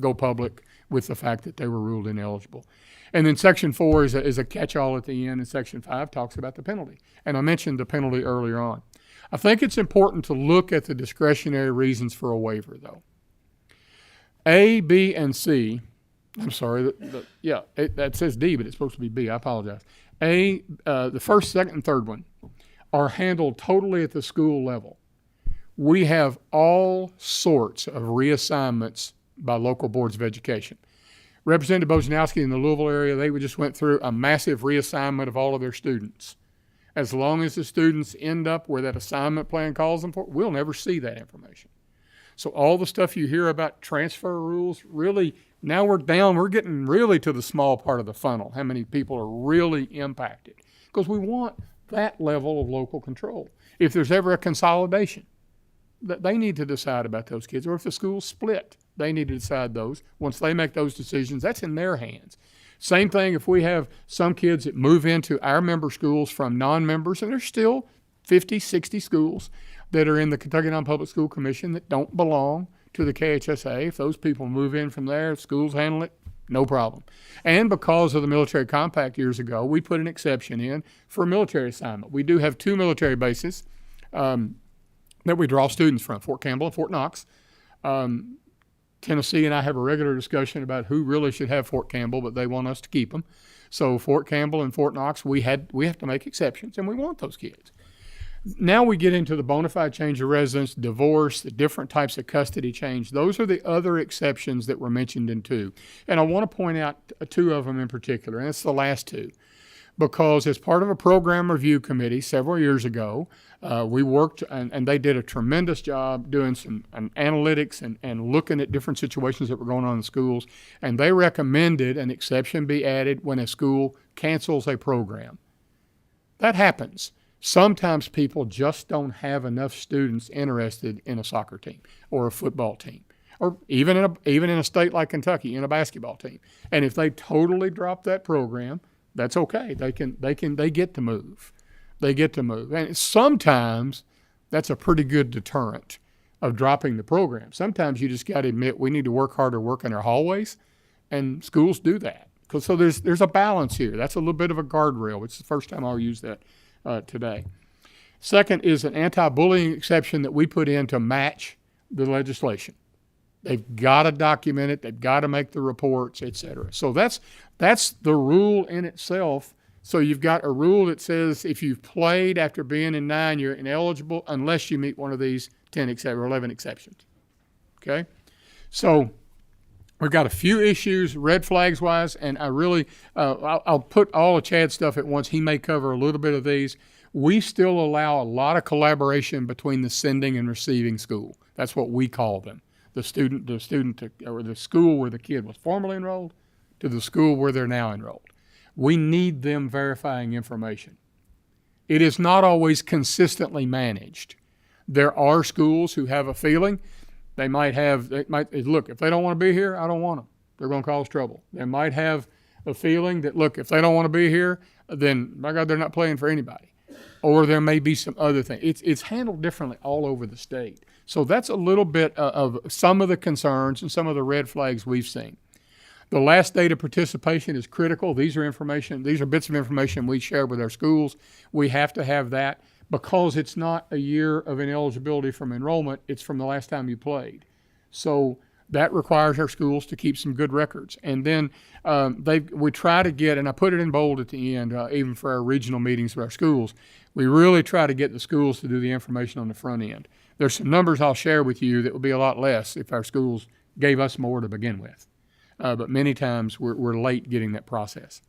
go public with the fact that they were ruled ineligible. And then Section 4 is a catch-all at the end, and Section 5 talks about the penalty. And I mentioned the penalty earlier on. I think it's important to look at the discretionary reasons for a waiver, though. A, B, and C, I'm sorry, that says D, but it's supposed to be B. I apologize. A, the first, second, and third one are handled totally at the school level. We have all sorts of reassignments by local boards of education. Representative Bojanowski in the Louisville area, they just went through a massive reassignment of all of their students. As long as the students end up where that assignment plan calls them for, we'll never see that information. So all the stuff you hear about transfer rules, really, now we're getting really to the small part of the funnel, how many people are really impacted. Because we want that level of local control. If there's ever a consolidation, they need to decide about those kids. Or if the school's split, they need to decide those. Once they make those decisions, that's in their hands. Same thing if we have some kids that move into our member schools from non-members, and there's still 50, 60 schools that are in the Kentucky Non-Public School Commission that don't belong to the KHSA. If those people move in from there, schools handle it, no problem. And because of the military compact years ago, we put an exception in for a military assignment. We do have 2 military bases that we draw students from, Fort Campbell and Fort Knox. Tennessee and I have a regular discussion about who really should have Fort Campbell, but they want us to keep them. So Fort Campbell and Fort Knox, we have to make exceptions, and we want those kids. Now we get into the bona fide change of residence, divorce, the different types of custody change. Those are the other exceptions that were mentioned in 2. And I want to point out 2 of them in particular, and it's the last 2. Because as part of a program review committee several years ago, we worked, and they did a tremendous job doing some analytics and looking at different situations that were going on in schools, and they recommended an exception be added when a school cancels a program. That happens. Sometimes people just don't have enough students interested in a soccer team or a football team, or even in a state like Kentucky, in a basketball team. And if they totally drop that program, that's okay. They get to move. They get to move. And sometimes that's a pretty good deterrent of dropping the program. Sometimes you just got to admit we need to work harder, work in our hallways, and schools do that. So there's a balance here. That's a little bit of a guardrail. It's the first time I'll use that today. Second is an anti-bullying exception that we put in to match the legislation. They've got to document it. They've got to make the reports, et cetera. So that's the rule in itself. So you've got a rule that says if you've played after being in 9, you're ineligible unless you meet one of these 10 or 11 exceptions. Okay? So we've got a few issues, red flags wise, and I really, I'll put all of Chad's stuff at once. He may cover a little bit of these. We still allow a lot of collaboration between the sending and receiving school. That's what we call them. The student or the school where the kid was formerly enrolled to the school where they're now enrolled. We need them verifying information. It is not always consistently managed. There are schools who have a feeling they might look, if they don't want to be here, I don't want them. They're going to cause trouble. They might have a feeling that, look, if they don't want to be here, then, my God, they're not playing for anybody. Or there may be some other thing. It's handled differently all over the state. So that's a little bit of some of the concerns and some of the red flags we've seen. The last date of participation is critical. These are bits of information we share with our schools. We have to have that because it's not a year of ineligibility from enrollment. It's from the last time you played. So that requires our schools to keep some good records. And then we try to get, and I put it in bold at the end, even for our regional meetings with our schools, we really try to get the schools to do the information on the front end. There's some numbers I'll share with you that would be a lot less if our schools gave us more to begin with. But many times we're late getting that process.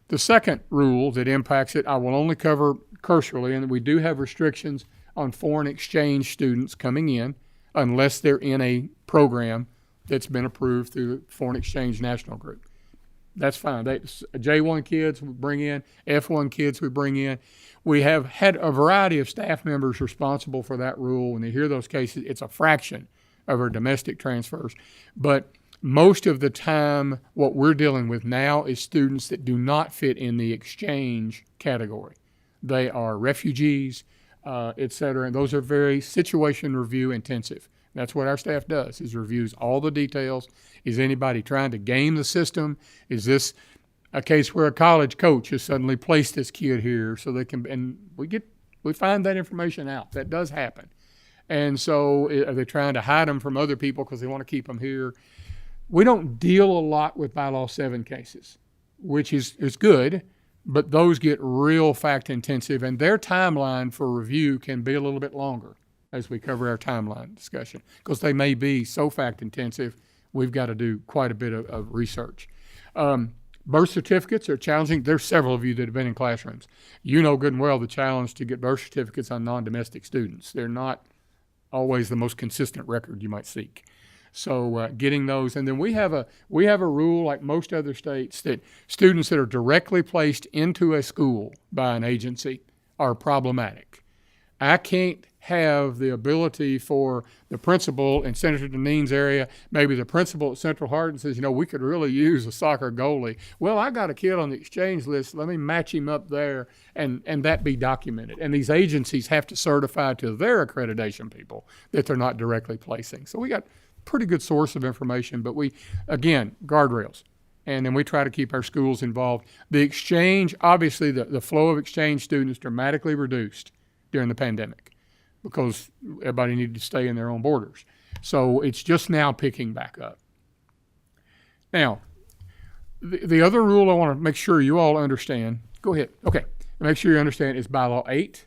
The second rule that impacts it, I will only cover cursorily, and we do have restrictions on foreign exchange students coming in unless they're in a program that's been approved through the Foreign Exchange National Group. That's fine. J1 kids we bring in, F1 kids we bring in. We have had a variety of staff members responsible for that rule. When they hear those cases, it's a fraction of our domestic transfers. But most of the time, what we're dealing with now is students that do not fit in the exchange category. They are refugees, et cetera, and those are very situation review intensive. That's what our staff does, is reviews all the details. Is anybody trying to game the system? Is this a case where a college coach has suddenly placed this kid here so they can, and we find that information out. That does happen. And so are they trying to hide them from other people because they want to keep them here? We don't deal a lot with Bylaw 7 cases, which is good, but those get real fact intensive, and their timeline for review can be a little bit longer as we cover our timeline discussion, because they may be so fact intensive, we've got to do quite a bit of research. Birth certificates are challenging. There's several of you that have been in classrooms. You know good and well the challenge to get birth certificates on non-domestic students. They're not always the most consistent record you might seek. So getting those, and then we have a rule like most other states that students that are directly placed into a school by an agency are problematic. I can't have the ability for the principal in Senator Deneen's area, maybe the principal at Central Hardin says, we could really use a soccer goalie. Well, I got a kid on the exchange list. Let me match him up there, and that be documented. And these agencies have to certify to their accreditation people that they're not directly placing. So we got pretty good source of information, but we, again, guardrails. And then we try to keep our schools involved. The exchange, obviously the flow of exchange students dramatically reduced during the pandemic because everybody needed to stay in their own borders. So it's just now picking back up. Now, the other rule I want to make sure you all understand, go ahead, okay, make sure you understand is Bylaw 8,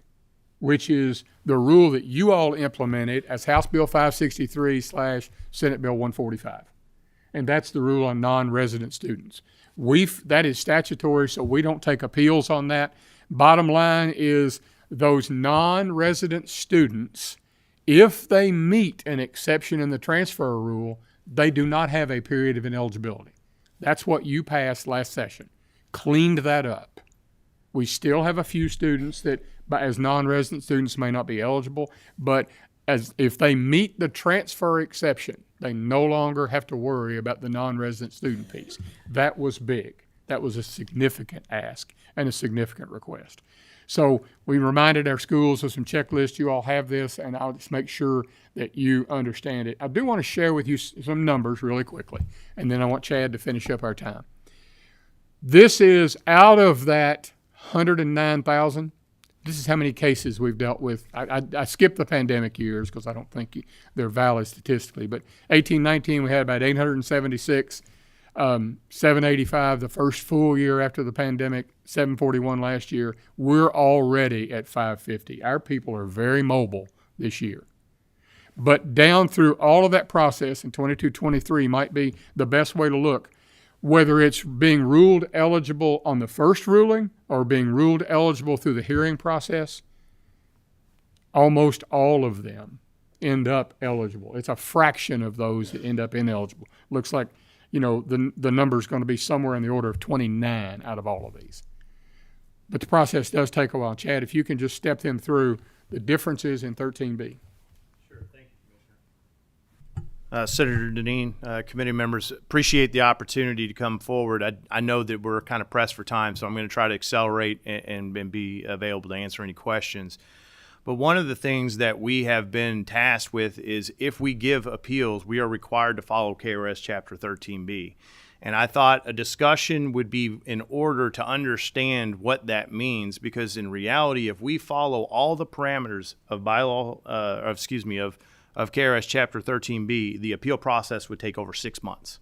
which is the rule that you all implemented as House Bill 563/Senate Bill 145. And that's the rule on non-resident students. That is statutory, so we don't take appeals on that. Bottom line is those non-resident students, if they meet an exception in the transfer rule, they do not have a period of ineligibility. That's what you passed last session. Cleaned that up. We still have a few students that, as non-resident students, may not be eligible, but if they meet the transfer exception, they no longer have to worry about the non-resident student piece. That was big. That was a significant ask and a significant request. So we reminded our schools of some checklists. You all have this, and I'll just make sure that you understand it. I do want to share with you some numbers really quickly, and then I want Chad to finish up our time. This is out of that 109,000, this is how many cases we've dealt with. I skipped the pandemic years because I don't think they're valid statistically. But 18-19, we had about 876, 785 the first full year after the pandemic, 741 last year. We're already at 550. Our people are very mobile this year. But down through all of that process in 22-23 might be the best way to look, whether it's being ruled eligible on the first ruling or being ruled eligible through the hearing process. Almost all of them end up eligible. It's a fraction of those that end up ineligible. Looks like, the number is going to be somewhere in the order of 29 out of all of these. But the process does take a while. Chad, if you can just step them through the differences in 13B. Senator Deneen, committee members, appreciate the opportunity to come forward. I know that we're kind of pressed for time, so I'm going to try to accelerate and be available to answer any questions. But one of the things that we have been tasked with is if we give appeals, we are required to follow KRS Chapter 13B. And I thought a discussion would be in order to understand what that means, because in reality, if we follow all the parameters of of KRS Chapter 13B, the appeal process would take over 6 months.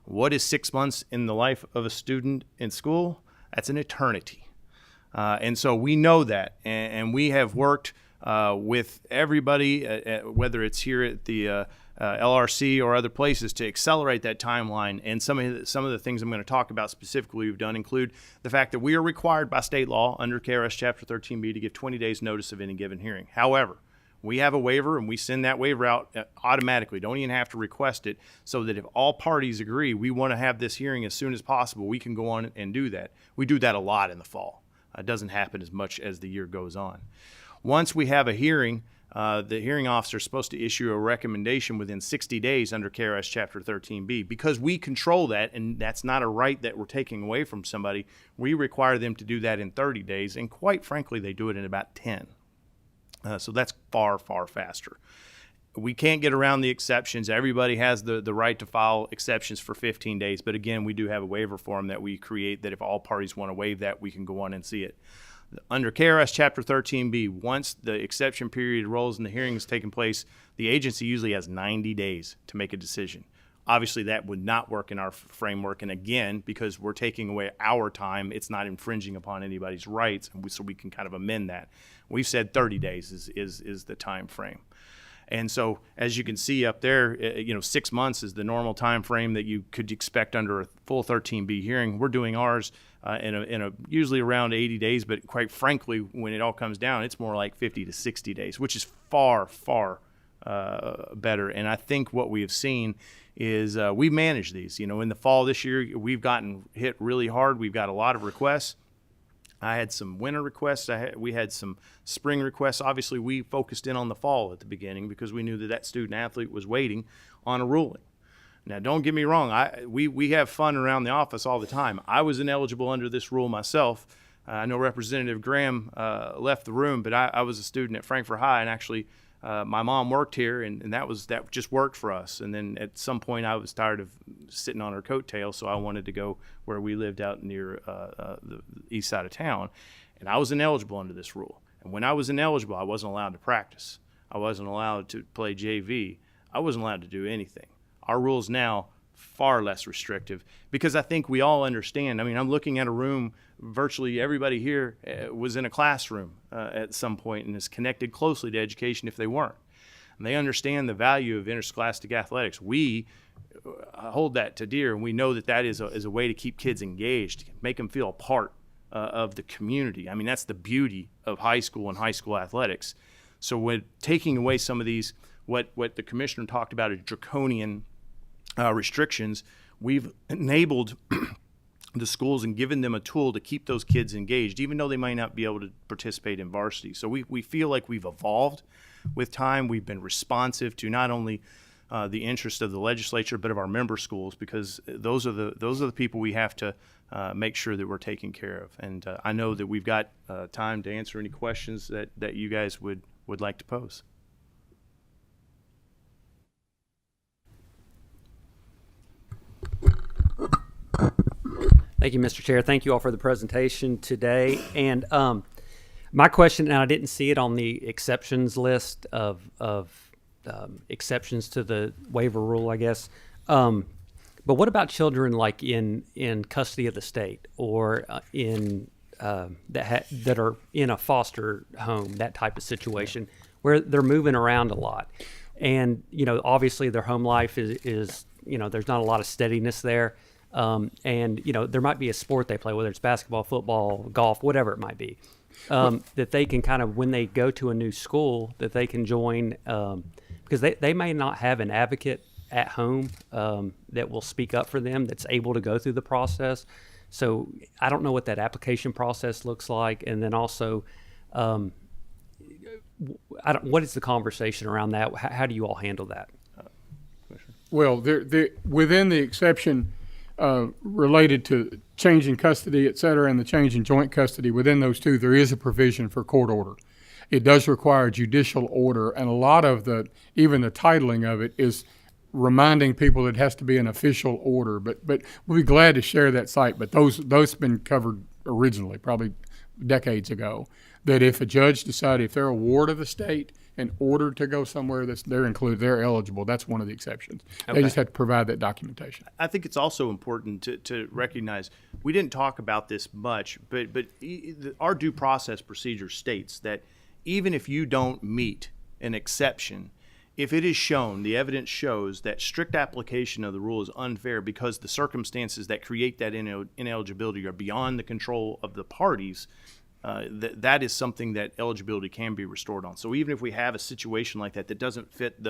What is 6 months in the life of a student in school? That's an eternity. And so we know that, and we have worked with everybody, whether it's here at the LRC or other places, to accelerate that timeline. And some of the things I'm going to talk about specifically we've done include the fact that we are required by state law under KRS Chapter 13B to give 20 days notice of any given hearing. However, we have a waiver, and we send that waiver out automatically. Don't even have to request it, so that if all parties agree we want to have this hearing as soon as possible, we can go on and do that. We do that a lot in the fall. It doesn't happen as much as the year goes on. Once we have a hearing, the hearing officer is supposed to issue a recommendation within 60 days under KRS Chapter 13B. Because we control that, and that's not a right that we're taking away from somebody, we require them to do that in 30 days, and quite frankly, they do it in about 10. So that's far, far faster. We can't get around the exceptions. Everybody has the right to file exceptions for 15 days. But again, we do have a waiver form that we create that if all parties want to waive that, we can go on and see it. Under KRS Chapter 13B, once the exception period rolls and the hearing has taken place, the agency usually has 90 days to make a decision. Obviously, that would not work in our framework. And again, because we're taking away our time, it's not infringing upon anybody's rights, and so we can kind of amend that. We've said 30 days is the time frame. And so, as you can see up there, 6 months is the normal time frame that you could expect under a full 13B hearing. We're doing ours in a usually around 80 days, but quite frankly, when it all comes down, it's more like 50 to 60 days, which is far, far better. And I think what we have seen is we manage these. In the fall this year, we've gotten hit really hard. We've got a lot of requests. I had some winter requests. We had some spring requests. Obviously, we focused in on the fall at the beginning because we knew that student athlete was waiting on a ruling. Now, don't get me wrong. We have fun around the office all the time. I was ineligible under this rule myself. I know Representative Graham left the room, but I was a student at Frankfort High, and actually my mom worked here, and that just worked for us. And then at some point, I was tired of sitting on her coattails, so I wanted to go where we lived out near the east side of town. And I was ineligible under this rule. And when I was ineligible, I wasn't allowed to practice. I wasn't allowed to play JV. I wasn't allowed to do anything. Our rules now far less restrictive, because I think we all understand. I mean, I'm looking at a room, virtually everybody here was in a classroom at some point and is connected closely to education if they weren't. And they understand the value of interscholastic athletics. We hold that to dear, and we know that is a way to keep kids engaged, make them feel a part of the community. I mean, that's the beauty of high school and high school athletics. So when taking away some of these, what the commissioner talked about as draconian restrictions, we've enabled the schools and given them a tool to keep those kids engaged, even though they might not be able to participate in varsity. So we feel like we've evolved with time. We've been responsive to not only the interest of the legislature, but of our member schools, because those are the people we have to make sure that we're taking care of. And I know that we've got time to answer any questions that you guys would like to pose. Thank you, Mr. Chair. Thank you all for the presentation today. And My question, and I didn't see it on the exceptions list of exceptions to the waiver rule, I guess. But what about children like in custody of the state or that are in a foster home, that type of situation, where they're moving around a lot, and obviously their home life is there's not a lot of steadiness there, and there might be a sport they play, whether it's basketball, football, golf, whatever it might be, that they can kind of, when they go to a new school, that they can join, because they may not have an advocate at home that will speak up for them, that's able to go through the process. So I don't know what that application process looks like, and then also, what is the conversation around that? How do you all handle that? Well, within the exception related to changing custody, et cetera, and the change in joint custody, within those two, there is a provision for court order. It does require judicial order, and a lot of even the titling of it is reminding people that it has to be an official order. But we'll be glad to share that site. But those been covered originally, probably decades ago, that if a judge decided, if they're a ward of the state and ordered to go somewhere, they're included, they're eligible. That's one of the exceptions. Okay. They just have to provide that documentation. I think it's also important to recognize, we didn't talk about this much, but our due process procedure states that even if you don't meet an exception, if it is shown, the evidence shows that strict application of the rule is unfair because the circumstances that create that ineligibility are beyond the control of the parties, that is something that eligibility can be restored on. So even if we have a situation like that doesn't fit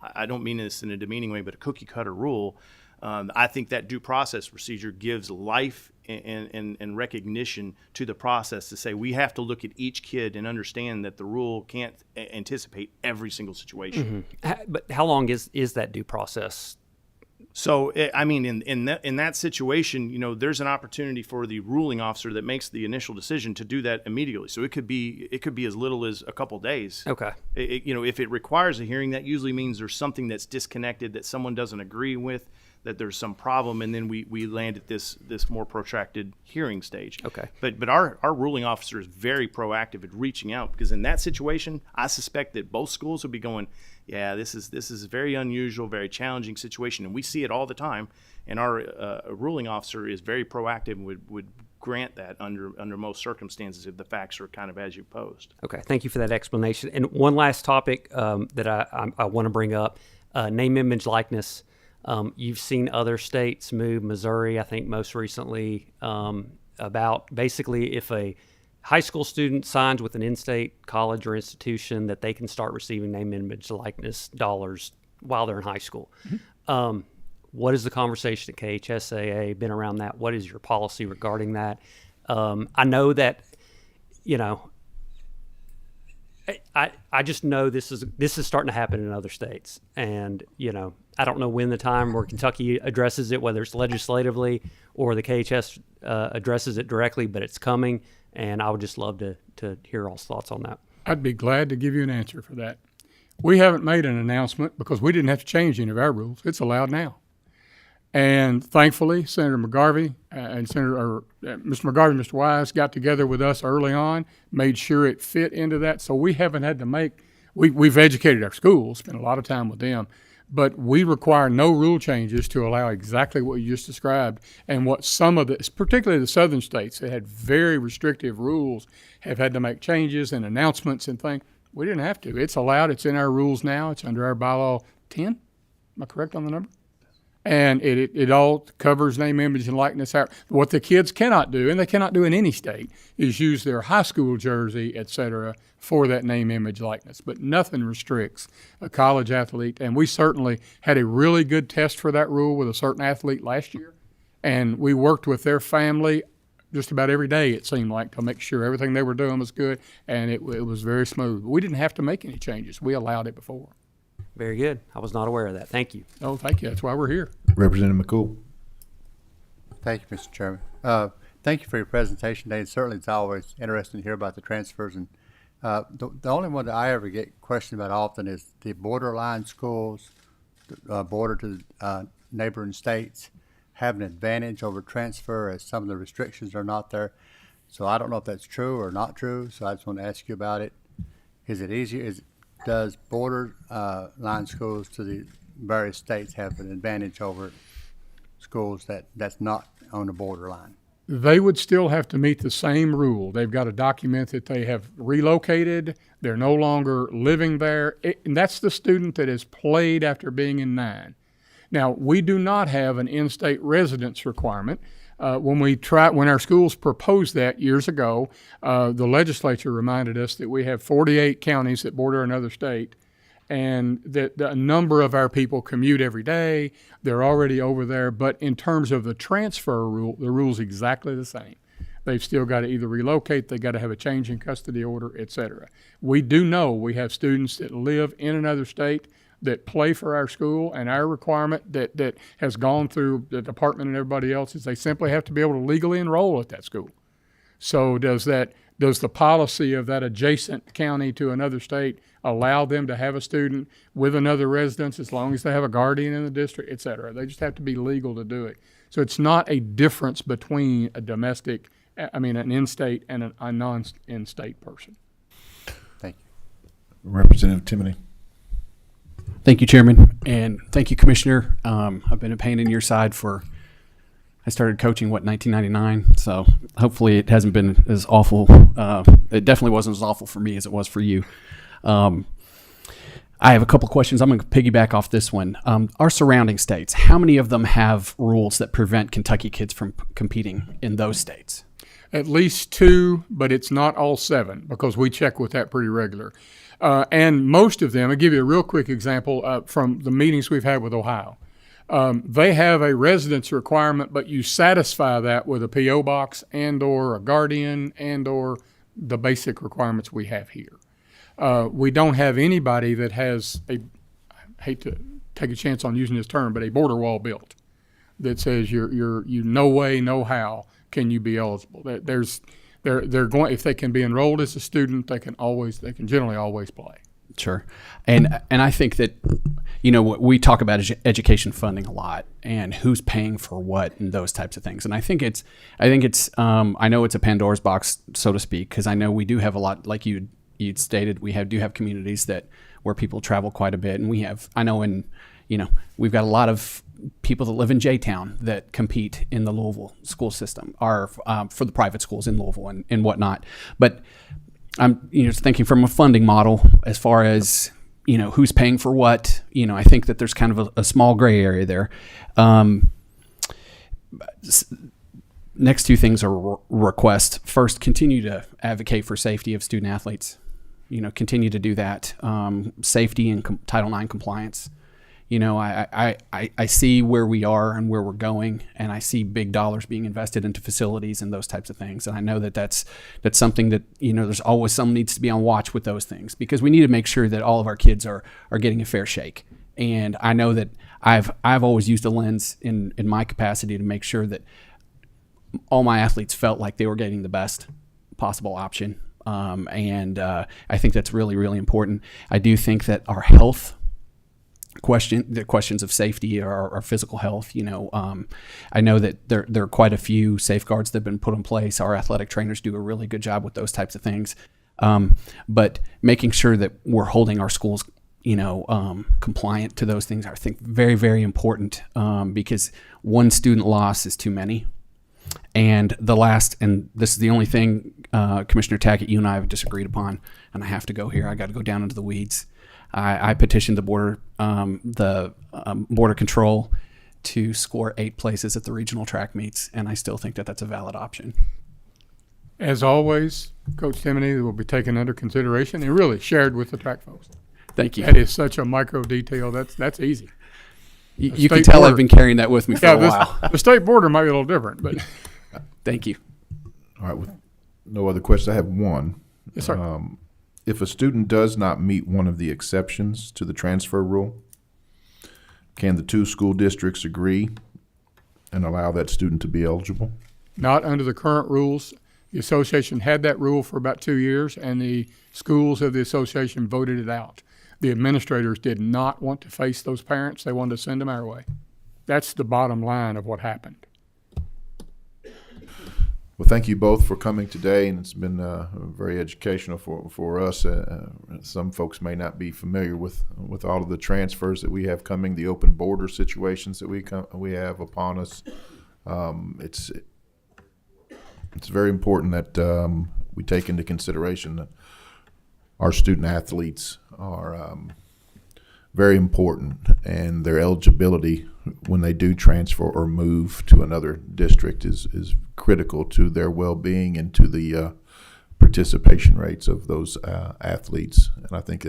I don't mean this in a demeaning way, but a cookie cutter rule, I think that due process procedure gives life and recognition to the process to say we have to look at each kid and understand that the rule can't anticipate every single situation. Mm-hmm. But how long is that due process? So, I mean, in that situation, there's an opportunity for the ruling officer that makes the initial decision to do that immediately. So it could be as little as a couple days. Okay. If it requires a hearing, that usually means there's something that's disconnected, that someone doesn't agree with, that there's some problem, and then we land at this more protracted hearing stage. Okay. But our ruling officer is very proactive at reaching out, because in that situation, I suspect that both schools would be going, yeah, this is a very unusual, very challenging situation, and we see it all the time. And our ruling officer is very proactive and would grant that under most circumstances if the facts are kind of as you posed. Okay, thank you for that explanation. And one last topic that I want to bring up, name, image, likeness. You've seen other states move, Missouri, I think most recently, about basically if a high school student signs with an in-state college or institution that they can start receiving name, image, likeness dollars while they're in high school. Mm-hmm. What is the conversation at KHSAA been around that? What is your policy regarding that? I know that, I just know this is starting to happen in other states, and I don't know when the time where Kentucky addresses it, whether it's legislatively or the KHS addresses it directly, but it's coming, and I would just love to hear all's thoughts on that. I'd be glad to give you an answer for that. We haven't made an announcement because we didn't have to change any of our rules. It's allowed now. And thankfully, Senator McGarvey and Mr. McGarvey and Mr. Wise got together with us early on, made sure it fit into that. So we haven't had to we've educated our schools, spent a lot of time with them, but we require no rule changes to allow exactly what you just described. And what some of particularly the southern states that had very restrictive rules, have had to make changes and announcements and things. We didn't have to. It's allowed. It's in our rules now. It's under our bylaw 10. Am I correct on the number? And it all covers name, image, and likeness. What the kids cannot do, and they cannot do in any state, is use their high school jersey, et cetera, for that name, image, likeness. But nothing restricts a college athlete. And we certainly had a really good test for that rule with a certain athlete last year. And we worked with their family just about every day, it seemed like, to make sure everything they were doing was good. And it was very smooth. We didn't have to make any changes. We allowed it before. Very good. I was not aware of that. Thank you. Oh, thank you. That's why we're here. Representative McCool. Thank you, Mr. Chairman. Thank you for your presentation today. And certainly it's always interesting to hear about the transfers. And the only one that I ever get questioned about often is the borderline schools, border to neighboring states, have an advantage over transfer as some of the restrictions are not there. So I don't know if that's true or not true, so I just want to ask you about it. Is it easier? Does border line schools to the various states have an advantage over schools that's not on the borderline? They would still have to meet the same rule. They've got to document that they have relocated, they're no longer living there, and that's the student that is played after being in 9. Now, we do not have an in-state residence requirement. When our schools proposed that years ago, the legislature reminded us that we have 48 counties that border another state, and that a number of our people commute every day. They're already over there. But in terms of the transfer rule, the rule's exactly the same. They've still got to either relocate, they got to have a change in custody order, et cetera. We do know we have students that live in another state that play for our school, and our requirement that has gone through the department and everybody else is they simply have to be able to legally enroll at that school. So does the policy of that adjacent county to another state allow them to have a student with another residence as long as they have a guardian in the district, et cetera? They just have to be legal to do it. So it's not a difference between an in-state and a non-in-state person. Thank you. Representative Timoney. Thank you, Chairman, and thank you, Commissioner. I've been a pain in your side I started coaching, 1999, so hopefully it hasn't been as awful. It definitely wasn't as awful for me as it was for you. I have a couple questions. I'm going to piggyback off this one. Our surrounding states, how many of them have rules that prevent Kentucky kids from competing in those states? At least 2, but it's not all 7 because we check with that pretty regular. And most of them, I'll give you a real quick example from the meetings we've had with Ohio. They have a residence requirement, but you satisfy that with a P.O. box and or a guardian and or the basic requirements we have here. We don't have anybody that has I hate to take a chance on using this term, but a border wall built that says you no way, no how can you be eligible. They're going, if they can be enrolled as a student, they can generally always play. Sure. And I think that, we talk about education funding a lot and who's paying for what and those types of things. And I think it's I know it's a Pandora's box, so to speak, because I know we do have a lot, like you'd stated, do have communities where people travel quite a bit. And we've got a lot of people that live in J-Town that compete in the Louisville school system or for the private schools in Louisville and whatnot. But I'm thinking from a funding model as far as who's paying for what. I think that there's kind of a small gray area there. Next 2 things are requests. First, continue to advocate for safety of student athletes. Continue to do that. Safety and Title IX compliance. I see where we are and where we're going, and I see big dollars being invested into facilities and those types of things. And I know that that's something that, there's always some needs to be on watch with those things because we need to make sure that all of our kids are getting a fair shake. And I know that I've always used a lens in my capacity to make sure that all my athletes felt like they were getting the best possible option. I think that's really, really important. I do think that our health the questions of safety or physical health, I know that there are quite a few safeguards that have been put in place. Our athletic trainers do a really good job with those types of things. But making sure that we're holding our schools, compliant to those things, I think very, very important because one student loss is too many. And this is the only thing, Commissioner Tackett, you and I have disagreed upon, and I have to go here. I got to go down into the weeds. I petitioned the border control to score 8 places at the regional track meets, and I still think that that's a valid option. As always, Coach Timoney will be taken under consideration and really shared with the track folks. Thank you. That is such a micro detail. That's easy. You can tell I've been carrying that with me for a while. The state border might be a little different, but thank you. All right. With no other questions, I have one. Yes, sir. If a student does not meet one of the exceptions to the transfer rule, can the 2 school districts agree and allow that student to be eligible? Not under the current rules. The association had that rule for about 2 years, and the schools of the association voted it out. The administrators did not want to face those parents. They wanted to send them our way. That's the bottom line of what happened. Well, thank you both for coming today, and it's been very educational for us. Some folks may not be familiar with all of the transfers that we have coming, the open border situations that we have upon us. It's very important that we take into consideration that our student athletes are very important, and their eligibility when they do transfer or move to another district is critical to their well-being and to the participation rates of those athletes. And I think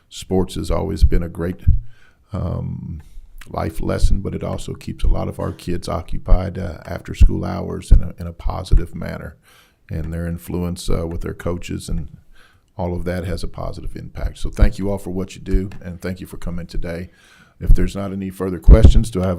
sports has always been a great life lesson, but it also keeps a lot of our kids occupied after school hours in a positive manner, and their influence with their coaches and all of that has a positive impact. So thank you all for what you do, and thank you for coming today. If there's not any further questions, do I have